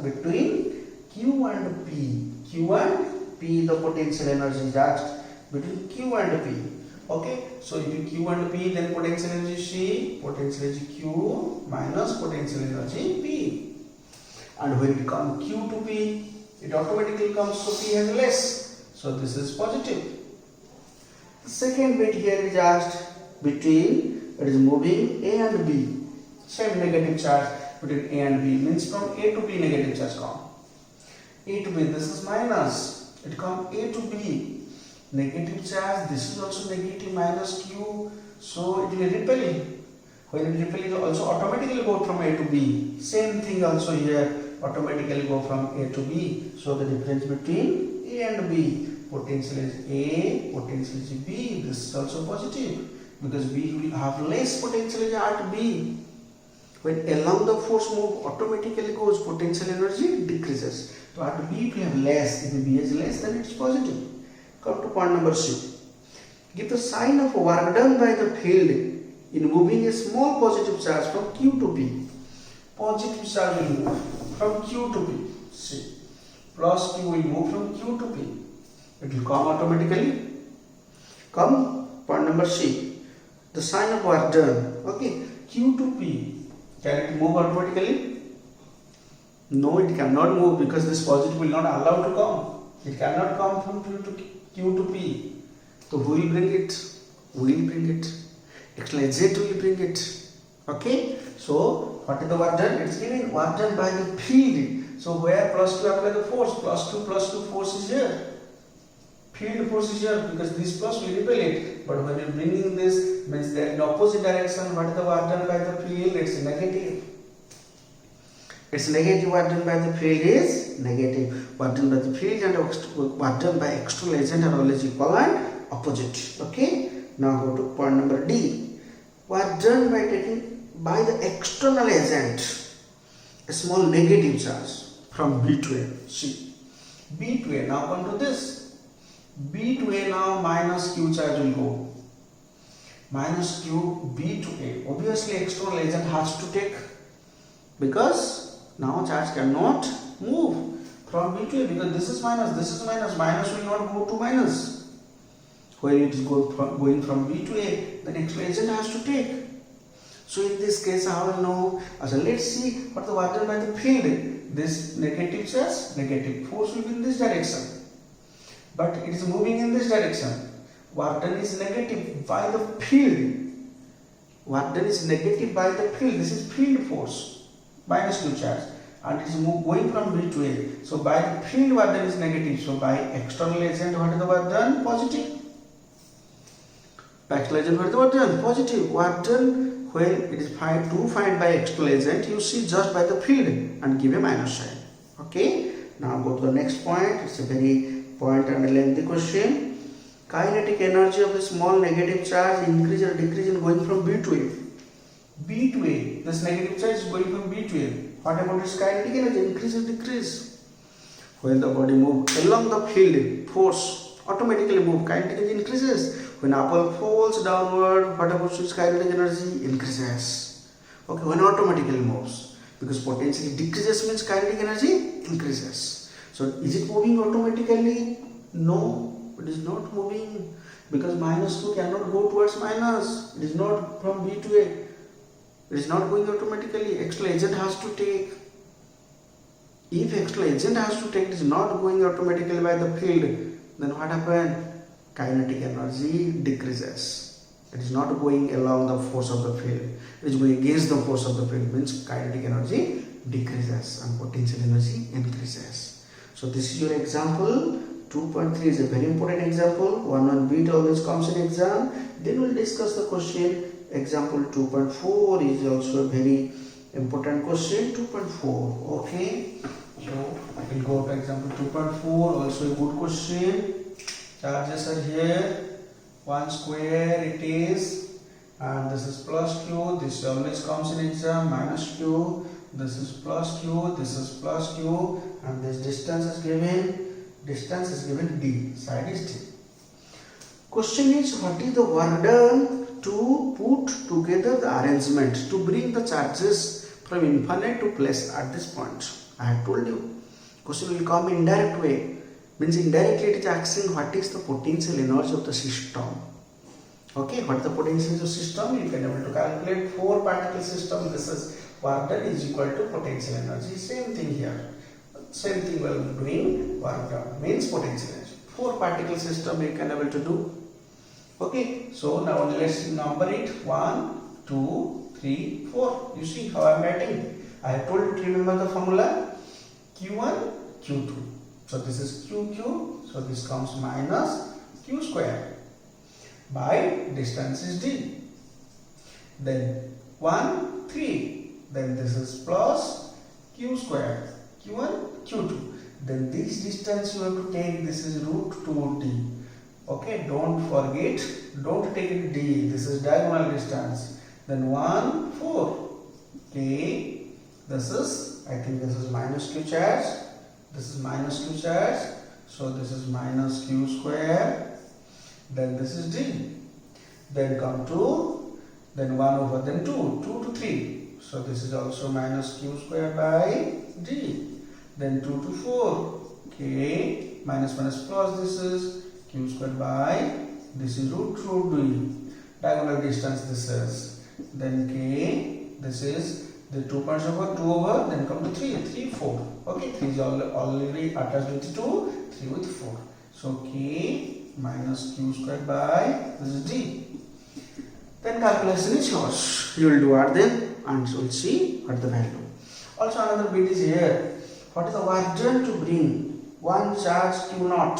between Q and P. Q and P, the potential energy is asked between Q and P. Okay, so if Q and P, then potential energy C, potential energy Q minus potential energy P. And when it comes Q to P, it automatically comes, so P has less. So this is positive. The second bit here is asked between, it is moving A and B. Same negative charge between A and B, means from A to B negative charge come. A to B, this is minus. It comes A to B. negative charge, this is also negative minus q, so it will repel. When it repel, it also automatically go from A to B. Same thing also here, automatically go from A to B. So the difference between A and B, potential is A, potential is B. This is also positive because B will have less potential at B. When along the force move, automatically goes, potential energy decreases. So at B we have less. If B is less, then it is positive. Come to point number C. Give the sign of work done by the field in moving a small positive charge from Q to P. Positive charge will move from Q to P. C. Plus Q will move from Q to P. It will come automatically. Come, point number C. The sign of work done. Okay. Q to P. Can it move automatically? No, it cannot move because this positive will not allow to come. It cannot come from Q to P. So who will bring it? We will bring it. External agent will bring it. Okay. So what is the work done? It is given work done by the field. So where plus 2 apply the force? Plus 2 force is here. Field force is here because this plus will repel it. But when you are bringing this, means that in opposite direction, what is the work done by the field? It is negative. Its negative. Work done by the field is negative. Work done by the field and work done by external agent are always equal and opposite. Okay. Now go to point number D. Work done by taking by the external agent a small negative charge from B to A. See, B to A. Now come to this. B to A now minus Q charge will go. Minus Q B to A. Obviously external agent has to take because now charge cannot move from B to A because this is minus. Minus will not go to minus. When it is going from B to A, the next agent has to take. So in this case, I will know. So let's see what the work done by the field. This negative charge, negative force will be in this direction, but it is moving in this direction. Work done is negative by the field. Work done is negative by the field. This is field force minus Q charge, and it is going from B to A. So by the field, work done is negative. So by external agent, what is the work done? Positive. By external agent, what is the work done? Positive. Work done when it is find by external agent, you see just by the field and give a minus sign. Okay. Now go to the next point. It's a very point and a lengthy question. Kinetic energy of a small negative charge increase or decrease in going from B to A. B to A. This negative charge is going from B to A. What about its kinetic energy? Increase or decrease? When the body moves along the field, force automatically move. Kinetic energy increases. When apple falls downward, what about its kinetic energy? Increases. Okay, when automatically moves, because potentially decreases means kinetic energy increases. So is it moving automatically? No, it is not moving because minus 2 cannot go towards minus. It is not from B to A. It is not going automatically. External agent has to take. If external agent has to take, it is not going automatically by the field. Then what happens? Kinetic energy decreases. It is not going along the force of the field. It is going against the force of the field. Means kinetic energy decreases and potential energy increases. So this is your example. 2.3 is a very important example. 1B always comes in exam. Then we will discuss the question. Example 2.4 is also a very important question. 2.4. Okay. So I will go to example 2.4. Also a good question. Charges are here. 1 square it is, and this is plus Q. This always comes in exam. Minus Q. This is plus Q. This is plus Q, and this distance is given. Distance is given D. Side is D. Question is, what is the work done to put together the arrangement to bring the charges from infinite to place at this point? I have told you. Question will come in indirect way. Means indirectly it is asking what is the potential energy of the system. Okay, what is the potential of the system? You can able to calculate 4 particle system. This is work done is equal to potential energy. Same thing here. Same thing we will be doing. Work done means potential energy. 4 particle system you can able to do. Okay, so now let's number it. 1, 2, 3, 4. You see how I am writing. I have told you to remember the formula Q1, Q2. So this is QQ, so this comes minus q square by distance is d. Then 1, 3. Then this is plus q square, q1, q2. Then this distance you have to take, this is root 2d. Okay, don't forget, don't take it d, this is diagonal distance. Then 1, 4. Okay, this is, I think this is minus q charge, this is minus q charge, so this is minus q square, then this is d. Then come to, then 1 over, then 2, 2 to 3, so this is also minus q square by d. Then 2 to 4, okay, minus minus plus, this is q square by, this is root 2d, diagonal distance this is. Then k, this is the 2 points over, 2 over, then come to 3, 3, 4. Okay, 3 is already attached with 2, 3 with 4. So k minus q square by, this is d. Then calculation is yours. You will do what then, and you will see what the value. Also another bit is here. What is the work done to bring one charge q naught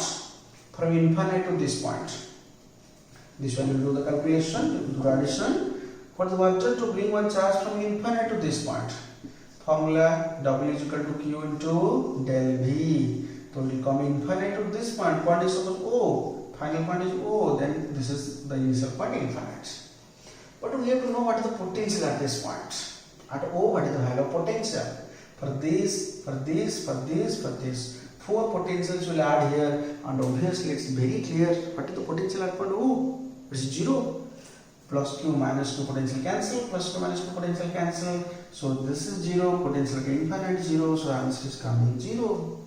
from infinite to this point? This one will do the calculation, do the addition. What is the work done to bring one charge from infinite to this point? Formula W is equal to Q into del V. So it will come infinite to this point. Point is suppose O. Final point is O. Then this is the initial point infinite. But we have to know what is the potential at this point. At O, what is the value of potential? For this, for this, for this, for this. 4 potentials will add here, and obviously it's very clear what is the potential at point O. It's 0. Plus q minus 2 potential cancel, plus q minus 2 potential cancel. So this is 0, potential infinite 0, so answer is coming 0.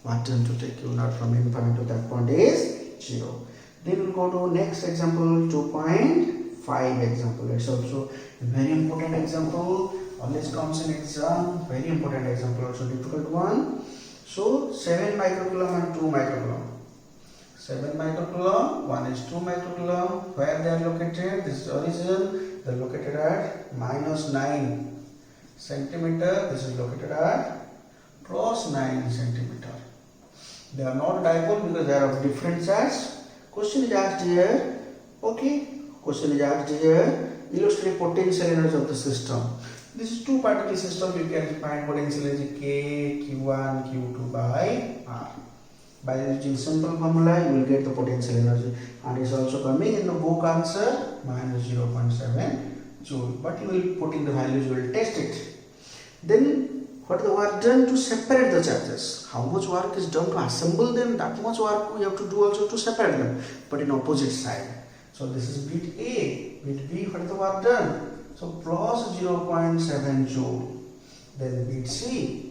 What time to take q naught from infinite to that point is 0. Then we'll go to next example, 2.5 example. It's also a very important example. Always comes in exam. Very important example, also difficult one. So 7 microcoulomb and 2 microcoulomb. 7 microcoulomb, 1 is 2 microcoulomb. Where they are located? This is the origin. They are located at minus 9 centimeter. This is located at plus 9 centimeter. They are not dipole because they are of different charge. Question is asked here. Okay. Question is asked here. Illustrate potential energy of the system. This is two particle system. You can find potential energy K, Q1, Q2 by R. By using simple formula, you will get the potential energy, and it's also coming in the book answer minus 0.7 joule. But you will put in the values, you will test it. Then what is the work done to separate the charges? How much work is done to assemble them? That much work we have to do also to separate them, but in opposite side. So this is bit A. Bit B, what is the work done? So plus 0.7 joule. Then bit C.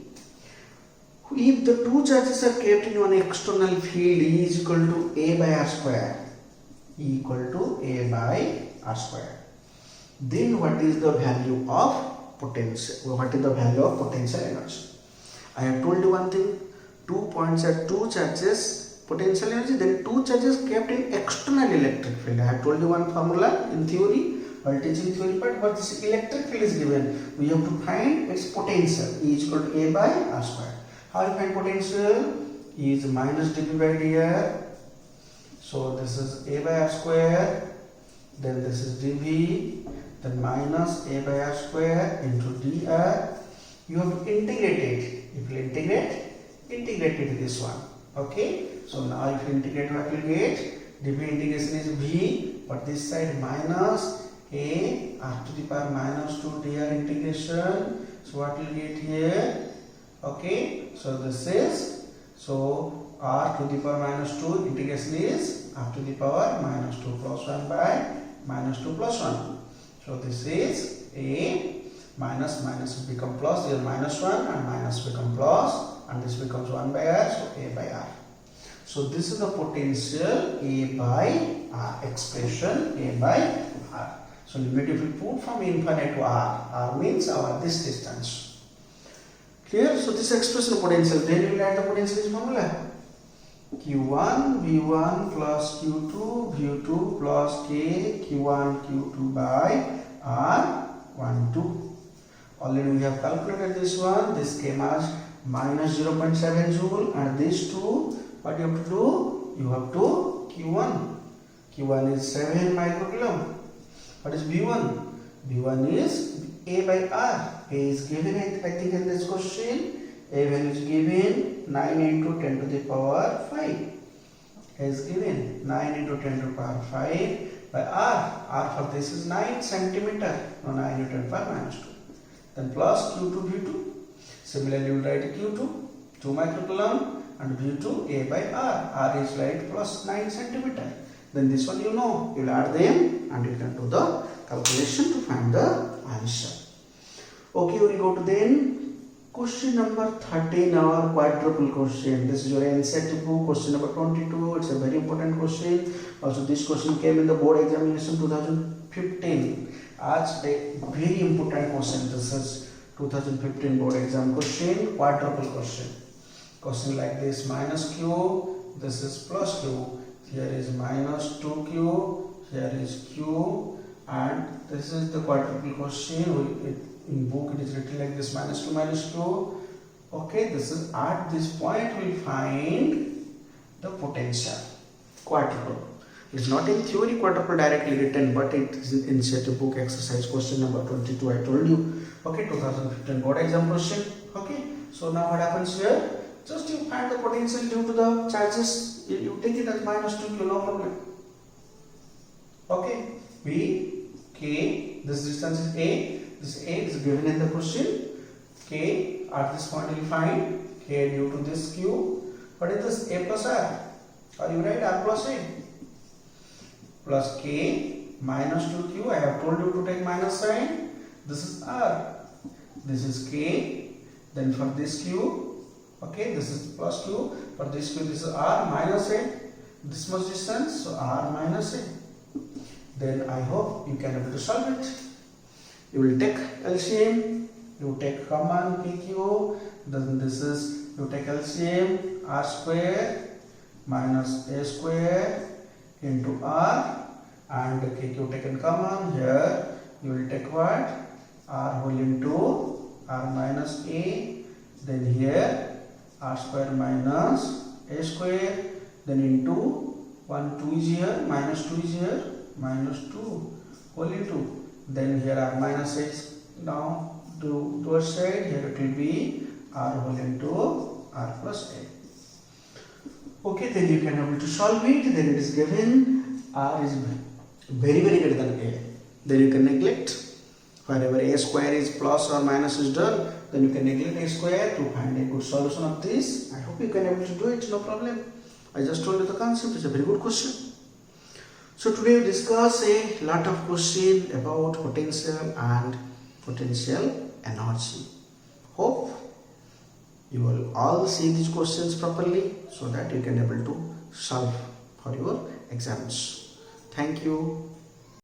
If the two charges are kept in one external field, E is equal to A by R square. E equal to A by R square. Then what is the value of potential? What is the value of potential energy? I have told you one thing. 2 points are 2 charges potential energy. Then 2 charges kept in external electric field. I have told you one formula in theory. While teaching theory part, but this electric field is given. We have to find its potential. E is equal to A by R square. How you find potential? E is minus dV by dr. So this is A by R square. Then this is dV. Then minus A by R square into dr. You have to integrate it. If you integrate it this one. Okay. So now if you integrate, what you get? dV integration is V, but this side minus A r to the power minus 2 dr integration. So what will get here? Okay, so this is, so r to the power minus 2 integration is r to the power minus 2 plus 1 by minus 2 plus 1. So this is A minus minus become plus, here minus 1 and minus become plus, and this becomes 1 by r, so A by r. So this is the potential A by r, expression A by r. So limit if we put from infinite to r, r means our this distance. Clear? So this expression of potential, then we will add the potential formula. Q1 V1 plus Q2 V2 plus K Q1 Q2 by R12. Already we have calculated this one. This came as minus 0.7 joule, and these two, what you have to do? You have to Q1. Q1 is 7 microcoulomb. What is B1? B1 is A by R. A is given, I think, in this question. A value is given 9 into 10 to the power 5. A is given 9 into 10 to the power 5 by R. R for this is 9 centimeter. No, 9 into 10 to the power minus 2. Then plus Q2 B2. Similarly, you will write Q2 2 microcoulomb and B2 A by R. R is right plus 9 centimeter. Then this one you know. You will add them and you can do the calculation to find the answer. Okay, we will go to then question number 13, our quadruple question. This is your NCERT book, question number 22. It's a very important question. Also, this question came in the board examination 2015. As a very important question. This is 2015 board exam question, quadruple question. Question like this: minus q, this is plus q. Here is minus 2q, here is q, and this is the quadruple question. In book it is written like this: minus 2 minus q. Okay, this is at this point we find the potential. Quadruple. It's not in theory quadruple directly written, but it is in NCERT book exercise question number 22. I told you. Okay, 2015 board exam question. Okay, so now what happens here? Just you find the potential due to the charges. You take it as minus 2q, no problem. Okay, B, K, this distance is A. This A is given in the question. K, at this point you will find K due to this Q. What is this? A plus R. Are you right? R plus A. Plus K minus 2Q. I have told you to take minus sign. This is R. This is K. Then for this Q, okay, this is plus Q. For this Q, this is R minus A. This much distance, so R minus A. Then I hope you can able to solve it. You will take LCM. You take common PQ. Then this is, you take LCM, R square minus A square into R, and KQ taken common. Here you will take what? R whole into R minus A. Then here R square minus A square. Then into 1 2 is here, minus 2 is here, minus 2 whole into. Then here R minus A is now towards side. Here it will be R whole into R plus A. Okay, then you can able to solve it. Then it is given R is very greater than A. Then you can neglect. Wherever A square is plus or minus is done, then you can neglect A square to find a good solution of this. I hope you can able to do it, no problem. I just told you the concept. It's a very good question. So today we discuss a lot of questions about potential and potential energy. Hope you will all see these questions properly so that you can able to solve for your exams. Thank you.